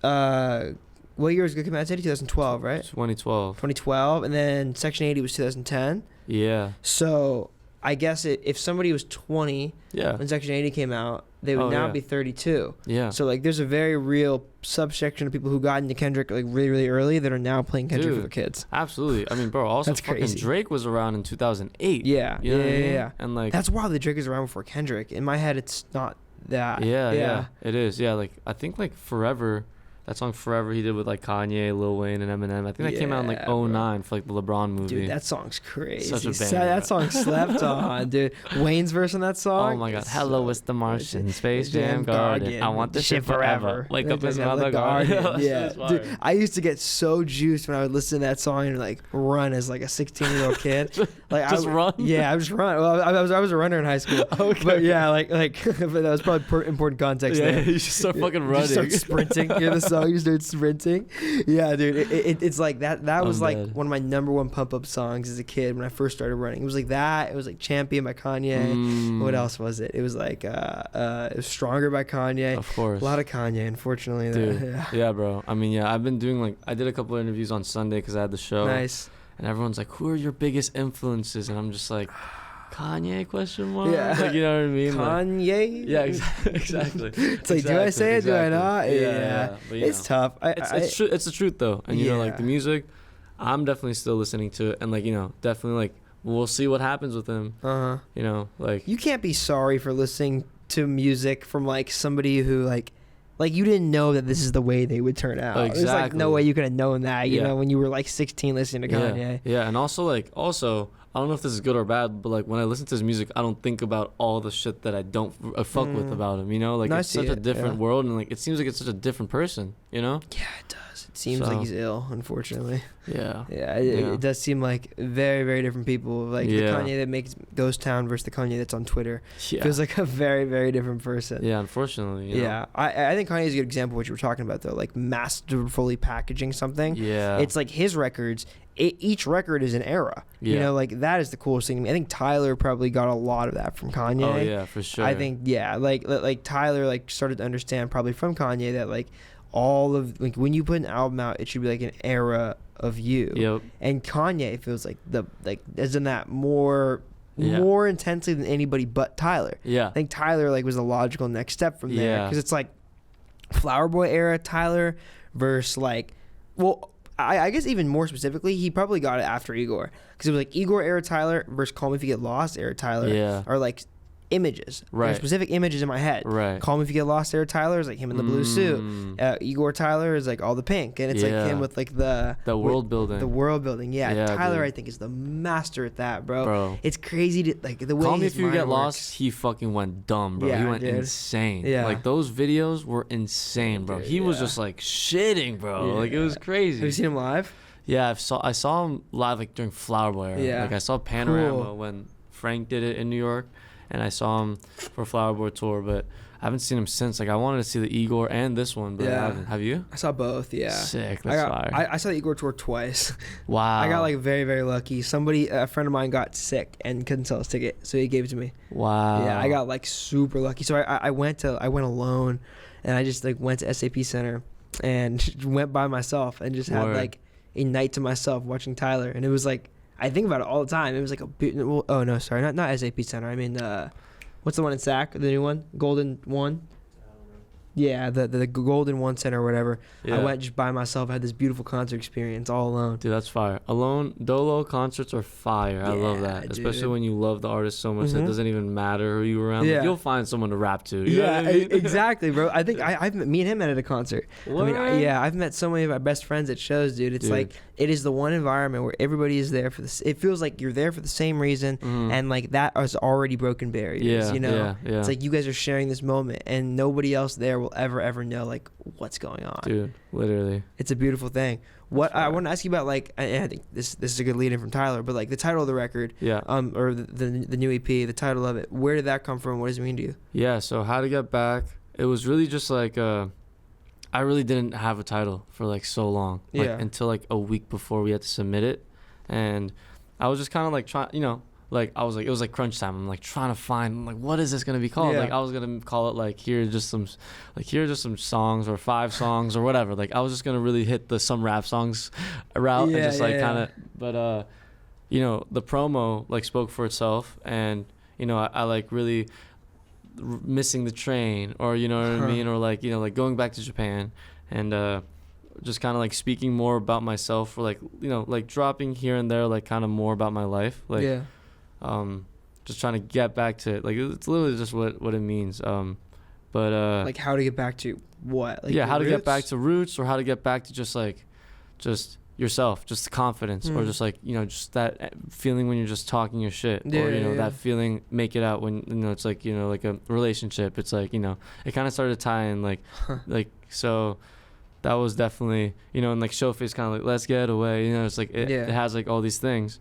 year was Good Kid, Mad City? 2012, right? 2012. 2012, and then Section 80 was 2010. Yeah. So I guess if somebody was 20 Yeah. when Section 80 came out, they would Oh, now yeah. be 32. Yeah. So like, there's a very real subsection of people who got into Kendrick like really, really early that are now playing Kendrick for Dude. their kids. Absolutely. I mean, bro, also That's fucking crazy. Drake was around in 2008. Yeah, You know what I mean? yeah. And like That's wild that Drake is around before Kendrick. In my head, it's not that. yeah, it is. Yeah, like I think like Forever, that song Forever he did with like Kanye, Lil Wayne, and Eminem. I think that came out in like Yeah, bro. 09 for like the LeBron movie. Dude, that song's crazy. Such a So- banger, that bro. song slept on, dude. Wayne's verse on that song. Oh my god. is Hello, so it's the Martian. Space Jam Jam Garden. Guardian. I want this shit forever. Wake up and smell the Guardian. garden. Yeah, That shit is dude. fire. I used to get so juiced when I would listen to that song and like run as like a 16-year-old kid. Like Just run? Yeah, I would just run. Well, I was a runner in high school. Okay. But yeah, like but that was probably important context Yeah, there. you just start fucking You running. just start sprinting. You hear the song, you start sprinting. Yeah, dude. It's like that. That was I'm like dead. one of my number one pump up songs as a kid when I first started running. It was like that. It was like Champion by Kanye. What else was it? It was like it was Stronger by Kanye. Of course. A lot of Kanye, unfortunately. Dude. Yeah. Yeah, bro. I mean, yeah, I've been doing like I did a couple of interviews on Sunday because I had the show. Nice. And everyone's like, "Who are your biggest influences?" And I'm just like, "Kanye?" Question mark. Yeah. Like, you know what I mean? Like, Kanye. yeah, exactly. It's like, do I say it? Do I not? Yeah. But, you It's know, tough. It's true. It's the truth though, and you know, like the Yeah. music, I'm definitely still listening to it, and like you know, definitely like we'll see what happens with him. Uh huh. You know, like You can't be sorry for listening to music from like somebody who like you didn't know that this is the way they would turn out. There's like no Exactly. way you could have known that, you Yeah. know, when you were like 16 listening to Kanye. yeah, and also like I don't know if this is good or bad, but like when I listen to his music, I don't think about all the shit that I don't fuck with about him. You know, like it's such a different world, and like it seems like it's such a different person. You know? Yeah, it does. It seems like he's ill, unfortunately. Yeah. Yeah, it does seem like very, very different people. Like the Kanye that makes Ghost Town versus the Kanye that's on Twitter. Yeah. Feels like a very, very different person. Yeah, unfortunately. You know? I think Kanye is a good example of what you were talking about, though. Like masterfully packaging something. Yeah. It's like his records. Each record is an era. Yeah. You know, like that is the coolest thing to me. I think Tyler probably got a lot of that from Kanye. Oh yeah, for sure. I think like Tyler like started to understand probably from Kanye that like all of like when you put an album out, it should be like an era of you. Yep. And Kanye feels like has done that more intensely than anybody but Tyler. Yeah. I think Tyler like was the logical next step from there because it's like Flower Boy era Tyler versus like I guess even more specifically, he probably got it after Igor. Because it was like Igor era Tyler versus Call Me If You Get Lost era Tyler. Yeah. Are like images. Right. There are specific images in my head. Right. Call Me If You Get Lost era Tyler is like him in the blue suit. Igor Tyler is like all the pink. And it's like him with like the world building. The world building. Yeah. Tyler, dude. I think, is the master at that, bro. It's crazy to like the way Call Me If You Get works. Lost, he fucking went dumb, bro. He went insane. Yeah. Like those videos were insane, bro. He was just like shitting, bro. Yeah. Like it was crazy. Have you seen him live? Yeah, I saw him live like during Flower Boy era. Yeah. Like I saw Panorama when Frank did it in New York, and I saw him for Flower Boy tour, but I haven't seen him since. Like I wanted to see the Igor and this one, but I haven't. Have you? I saw both. Yeah. Sick. That's fire. I saw the Igor tour twice. Wow. I got like very, very lucky. A friend of mine got sick and couldn't sell his ticket, so he gave it to me. Wow. Yeah, I got like super lucky. So I went alone, and I just like went to SAP Center and went by myself and just had like a night to myself watching Tyler, and it was like I think about it all the time. It was like not SAP Center. I mean, what's the one in SAC? The new one, Golden One. Yeah, the Golden One Center or whatever. Yeah. I went just by myself. I had this beautiful concert experience all alone. Dude, that's fire. Dolo concerts are fire. I love that. Dude. Especially when you love the artist so much that it doesn't even matter who you around. Yeah. Like, you'll find someone to rap to. You know what I mean? Exactly, bro. I think I've met me and him met at a concert. What? I mean, I've met so many of my best friends at shows, dude. It's like it is the one environment where everybody is there for this. It feels like you're there for the same reason, and like that is already broken barriers. Yeah, you know, yeah. It's like you guys are sharing this moment, and nobody else there will ever know like what's going on. Dude, literally, it's a beautiful thing. What I want to ask you about, like, I think this is a good lead in from Tyler, but like the title of the record, or the new EP, the title of it. Where did that come from? What does it mean to you? Yeah, so How to Get Back. It was really just like I really didn't have a title for like so long, until like a week before we had to submit it, and I was just kind of like trying, like I was like, it was like crunch time. I'm like trying to find like what is this gonna be called? Like I was gonna call it like here are just some songs or 5 songs or whatever. Like I was just gonna really hit the some rap songs route and just like kind of. But the promo like spoke for itself, and I like really missing the train, or what I mean, or like like going back to Japan, and just kind of like speaking more about myself, or like like dropping here and there like kind of more about my life, like just trying to get back to it. Like it's literally just what it means, but like how to get back to what, like how to roots? get back to roots, or how to get back to just yourself, just the confidence, or just like just that feeling when you're just talking your shit, or that feeling, make it out when it's like like a relationship. It's like it kind of started to tie in like so that was definitely and like Showface kind of like let's get away, it's like it has like all these things.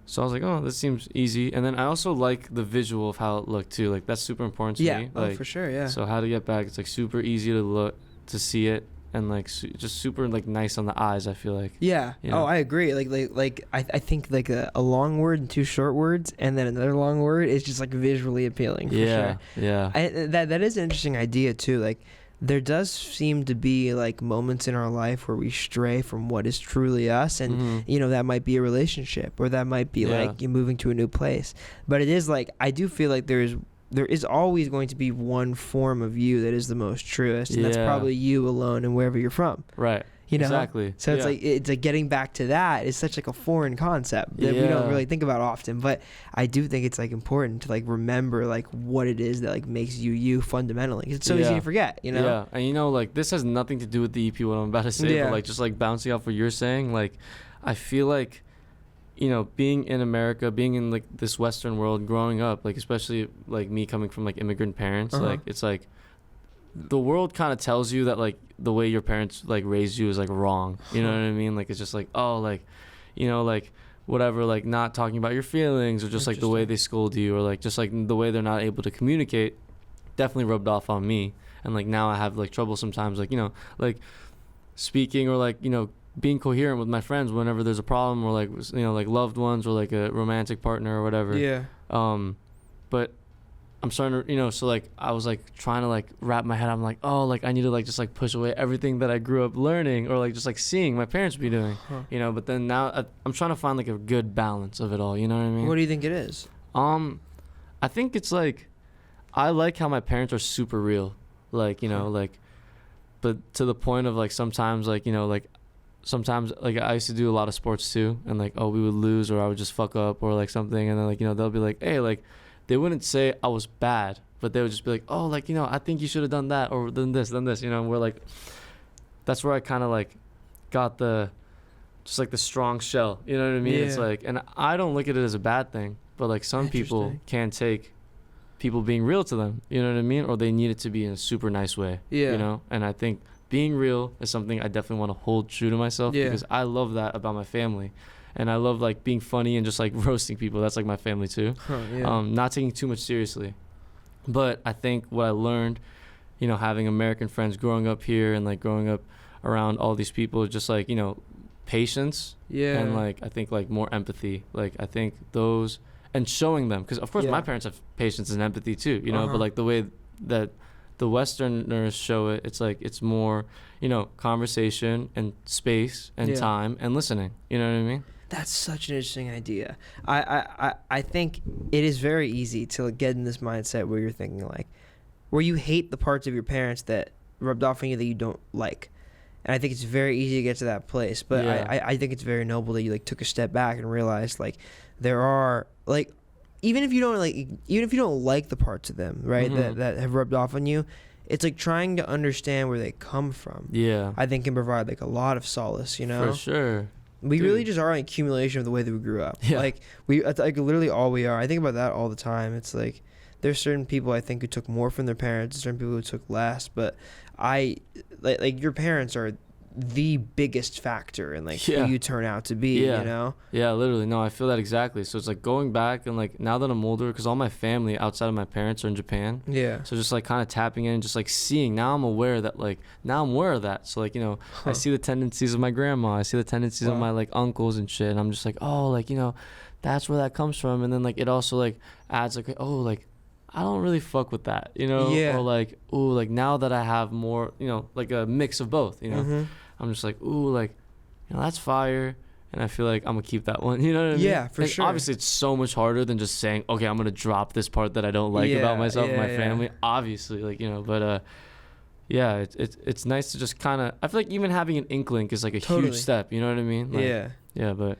So I was like, oh, this seems easy. And then I also like the visual of how it looked too. Like that's super important to me. Like, for sure. Yeah. So How to Get Back, it's like super easy to see it, and like just super like nice on the eyes, I feel like. Yeah. Oh, I agree. Like I think like a long word and 2 short words and then another long word is just like visually appealing. For sure. Yeah. That is an interesting idea too. Like there does seem to be like moments in our life where we stray from what is truly us, and that might be a relationship, or that might be like you moving to a new place. But it is like I do feel like there is always going to be one form of you that is the most truest, and that's probably you alone and wherever you're from. Right. Exactly. So it's like getting back to that is such like a foreign concept that we don't really think about often. But I do think it's like important to like remember like what it is that like makes you fundamentally. It's so easy to forget, Yeah, and like this has nothing to do with the EP, what I'm about to say, but like just like bouncing off what you're saying, like I feel like you know, being in America, being in like this Western world, growing up, like especially like me coming from like immigrant parents, like it's like the world kind of tells you that like the way your parents like raised you is like wrong. You know what I mean? Like it's just like, oh, like, you know, like whatever, like not talking about your feelings, or just like the way they scold you, or like just like the way they're not able to communicate, definitely rubbed off on me. And like now I have like trouble sometimes, like, you know, like speaking, or like, you know, being coherent with my friends whenever there's a problem, or like, you know, like loved ones, or like a romantic partner or whatever. Yeah. But I'm starting to, you know, so like I was like trying to like wrap my head. I'm like, oh, like I need to like just like push away everything that I grew up learning, or like just like seeing my parents be doing, you know. But then now I'm trying to find like a good balance of it all. You know what I mean? What do you think it is? I think it's like, I like how my parents are super real, like, you know, like, but to the point of like sometimes like, you know, like sometimes like I used to do a lot of sports too, and like, oh, we would lose, or I would just fuck up, or like something, and then like, you know, they'll be like, hey, like, they wouldn't say I was bad, but they would just be like, oh, like, you know, I think you should have done that, or done this, you know. And we're like, that's where I kind of like got the, just like the strong shell, you know what I mean? It's like, and I don't look at it as a bad thing, but like some people can take people being real to them, you know what I mean? Or they need it to be in a super nice way, you know? And I think being real is something I definitely want to hold true to myself, because I love that about my family. And I love like being funny and just like roasting people. That's like my family too. Not taking too much seriously. But I think what I learned, you know, having American friends, growing up here and like growing up around all these people, is just like, you know, patience. And like, I think like more empathy. Like I think those, and showing them, because of course my parents have patience and empathy too, you know, but like the way that the Westerners show it, it's like, it's more, you know, conversation and space and time and listening. You know what I mean? That's such an interesting idea. I think it is very easy to get in this mindset where you're thinking like, where you hate the parts of your parents that rubbed off on you that you don't like. And I think it's very easy to get to that place. But I think it's very noble that you like took a step back and realized like there are like, even if you don't like the parts of them, right, that have rubbed off on you, it's like trying to understand where they come from. I think can provide like a lot of solace, you know? For sure. We really just are an accumulation of the way that we grew up. Like it's like literally all we are. I think about that all the time. It's like there's certain people I think who took more from their parents, certain people who took less. But like your parents are the biggest factor in like who you turn out to be. You know? Yeah, literally. No, I feel that exactly. So it's like going back and like now that I'm older, because all my family outside of my parents are in Japan. So just like kind of tapping in, just like seeing. Now I'm aware that like now I'm aware of that. So like, you know, I see the tendencies of my grandma. I see the tendencies of my like uncles and shit. And I'm just like, oh, like, you know, that's where that comes from. And then like it also like adds like, oh, like I don't really fuck with that, you know? Or like, ooh, like now that I have more, you know, like a mix of both, you know? I'm just like, ooh, like, you know, that's fire. And I feel like I'm going to keep that one. You know what I mean? Yeah, for sure. Obviously, it's so much harder than just saying, okay, I'm going to drop this part that I don't like about myself and my family. Obviously, like, you know, but yeah, it's nice to just kind of, I feel like even having an inkling is like a huge step. You know what I mean? Like, yeah, but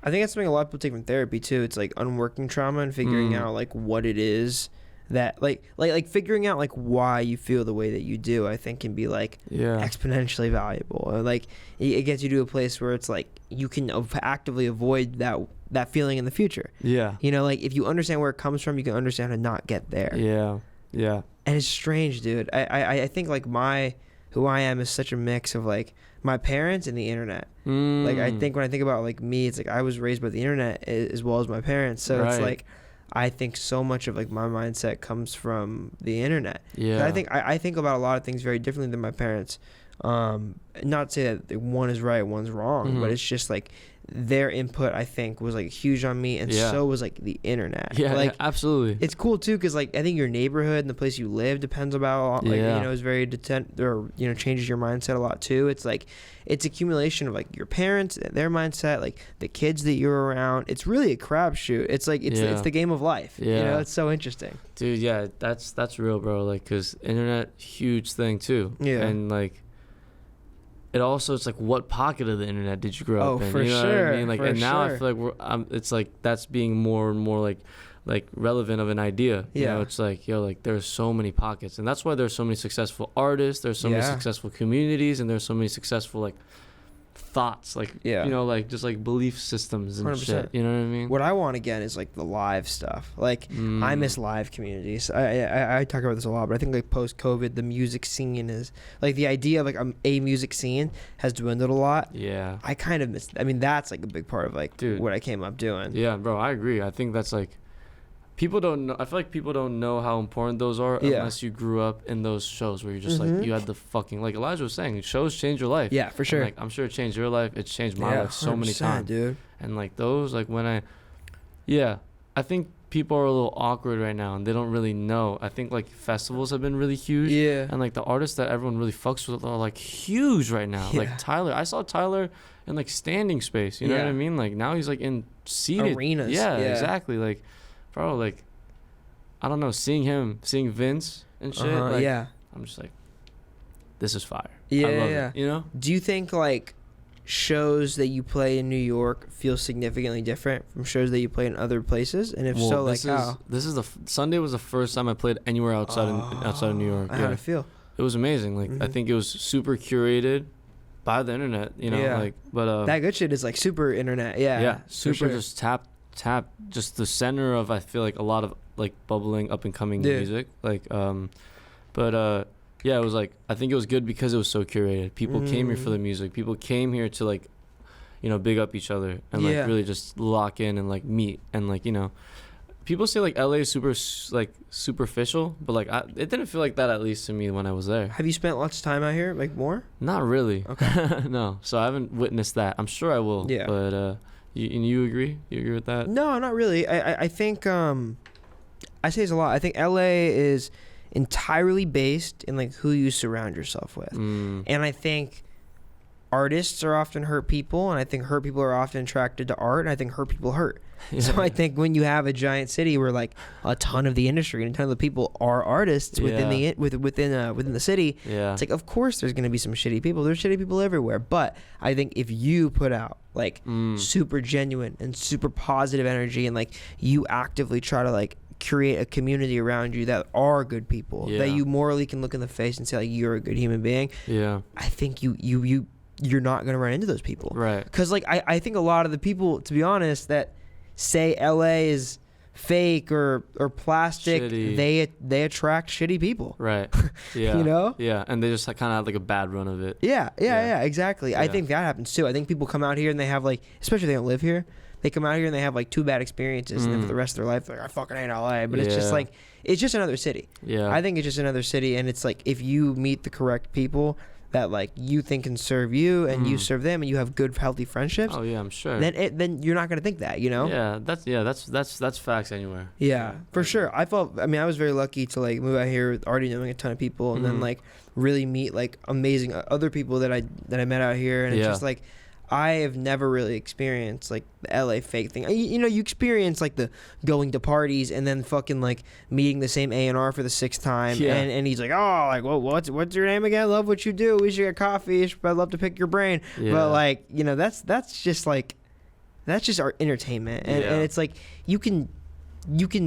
I think that's something a lot of people take from therapy too. It's like unworking trauma and figuring out like what it is that like figuring out like why you feel the way that you do, I think can be like exponentially valuable. Or like it gets you to a place where it's like you can actively avoid that feeling in the future. You know, like if you understand where it comes from, you can understand how to not get there. And it's strange, dude. I think like who I am is such a mix of like my parents and the internet. Like I think when I think about like me, it's like I was raised by the internet as well as my parents. So it's like I think so much of like my mindset comes from the internet. I think about a lot of things very differently than my parents. Not to say that one is right, one's wrong, but it's just like their input I think was like huge on me, and so was like the internet. Like absolutely. It's cool too because like I think your neighborhood and the place you live depends about like you know is very or you know changes your mindset a lot too. It's like it's accumulation of like your parents and their mindset, like the kids that you're around. It's really a crapshoot. It's like it's the game of life. You know, it's so interesting. Dude, yeah, that's real, bro. Like, cause internet, huge thing too. And like, it also, it's like, what pocket of the internet did you grow up in? For you know sure. What I mean? Like, and now I feel like it's like that's being more and more like relevant of an idea. You know, it's like, yo, like there's so many pockets, and that's why there's so many successful artists. There's so many successful communities, and there's so many successful like thoughts, like Yeah. you know, like just like belief systems and 100%. shit. You know what I mean? What I want again is like the live stuff. Like I miss live communities. I talk about this a lot, but I think like post COVID, the music scene is like the idea of like a music scene has dwindled a lot. Yeah. I kind of miss. I mean, that's like a big part of like Dude. what I came up doing. Yeah, bro, I agree. I think that's like people don't know. I feel like people don't know how important those are unless you grew up in those shows where you're just like you had the fucking, like Elijah was saying, shows change your life. Yeah, for sure. And, like I'm sure it changed your life. It's changed my life so many times, dude. And like those, like when I think people are a little awkward right now and they don't really know. I think like festivals have been really huge. Yeah. And like the artists that everyone really fucks with are like huge right now. Yeah. Like Tyler, I saw Tyler in like standing space. You know what I mean? Like now he's like in seated arenas. Yeah, Yeah. exactly. Like, bro, like I don't know, seeing Vince and shit. Like, I'm just like, this is fire. Yeah, I love yeah. it. You know? Do you think like shows that you play in New York feel significantly different from shows that you play in other places? And if so, like how? This is Sunday was the first time I played anywhere outside of New York. How'd it feel? It was amazing. Like I think it was super curated by the internet. You know, like that good shit is like super internet. Yeah. Yeah, super sure. just tap just the center of, I feel like, a lot of like bubbling up and coming music. Like yeah, it was like, I think it was good because it was so curated. People came here for the music. People came here to like, you know, big up each other and like really just lock in and like meet and like, you know, people say like LA is super like superficial, but like it didn't feel like that, at least to me, when I was there. Have you spent lots of time out here, like more? Not really. Okay. No, so I haven't witnessed that. I'm sure I will. Yeah. But you agree? You agree with that? No, not really. I think I say it's a lot. I think LA is entirely based in like who you surround yourself with. And I think artists are often hurt people, and I think hurt people are often attracted to art, and I think hurt people hurt. So I think when you have a giant city where like a ton of the industry and a ton of the people are artists within the city, it's like, of course there's going to be some shitty people. There's shitty people everywhere. But I think if you put out like super genuine and super positive energy, and like you actively try to like create a community around you that are good people, that you morally can look in the face and say like, you're a good human being, I think you're not going to run into those people. Right. Because like I think a lot of the people, to be honest, that say LA is fake or plastic, shitty. they attract shitty people. Right. Yeah. You know? Yeah. And they just kind of have like a bad run of it. Yeah, exactly. I think that happens too. I think people come out here and they have like, especially if they don't live here, they come out here and they have like 2 bad experiences, and then for the rest of their life they're like, I fucking hate LA. But it's just like, it's just another city. Yeah. I think it's just another city, and it's like, if you meet the correct people that like you think can serve you, and you serve them, and you have good healthy friendships, oh yeah, I'm sure, then you're not going to think that, you know? That's facts anywhere. Yeah, for sure. I was very lucky to like move out here already knowing a ton of people, and then like really meet like amazing other people that I met out here, and it's just like, I have never really experienced like the LA fake thing. You know, you experience like the going to parties and then fucking like meeting the same A&R for the 6th time, and he's like, oh, like, well, what's your name again? I love what you do. We should get coffee. I'd love to pick your brain. But like, you know, that's just our entertainment, and it's like you can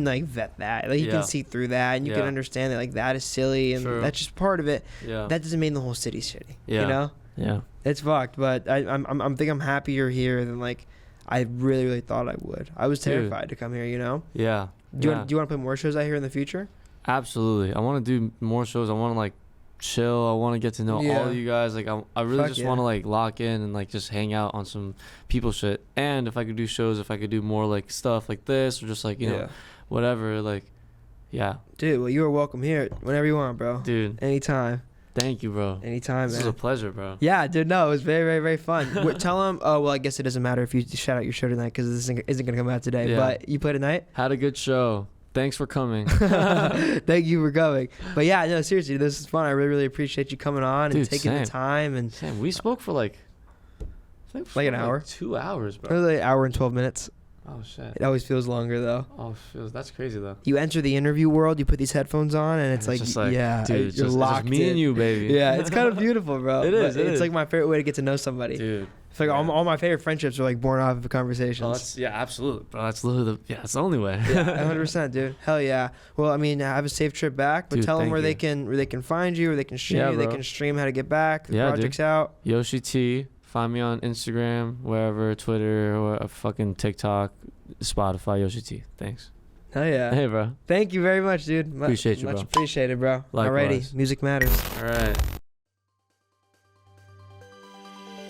like vet that, like you can see through that, and you can understand that like that is silly, and that's just part of it. That doesn't mean the whole city's shitty. You know? Yeah, it's fucked, but I'm happier here than like I really thought I would. I was terrified to come here, you know. Yeah. Do you want to play more shows out here in the future? Absolutely. I want to do more shows. I want to like chill. I want to get to know all of you guys. Like I really just want to like lock in and like just hang out on some people shit. And if I could do shows, if I could do more like stuff like this, or just like, you know, whatever, like, dude, well, you are welcome here whenever you want, bro. Dude, anytime. Thank you, bro. Anytime, This man. was a pleasure, bro. Yeah, dude, no, it was very, very, very fun. Tell them, oh, well, I guess it doesn't matter if you shout out your show tonight, because this isn't going to come out today, but you played tonight? Had a good show. Thanks for coming. Thank you for coming. But yeah, no, seriously, this is fun. I really, really appreciate you coming on and taking the time. And we spoke for like an hour? 2 hours, bro. It was like an hour and 12 minutes. Oh, shit. It always feels longer, though. That's crazy, though. You enter the interview world, you put these headphones on, and it's like, yeah, dude, you're locked it's just me and you, baby. Yeah, it's kind of beautiful, bro. It's like my favorite way to get to know somebody. Dude. It's like all my favorite friendships are like born off of conversations. Absolutely, bro. That's literally that's the only way. Yeah, 100%, dude. Hell yeah. Well, I mean, have a safe trip back, but tell them where they can find you, where they can stream you, they can stream how to get back. The project's out. Yoshi T. Find me on Instagram, wherever, Twitter, or fucking TikTok, Spotify, Yoshi T. Thanks. Oh yeah. Hey, bro. Thank you very much, dude. Appreciate you, Much bro. appreciated, bro. Likewise. Alrighty, music matters. All right.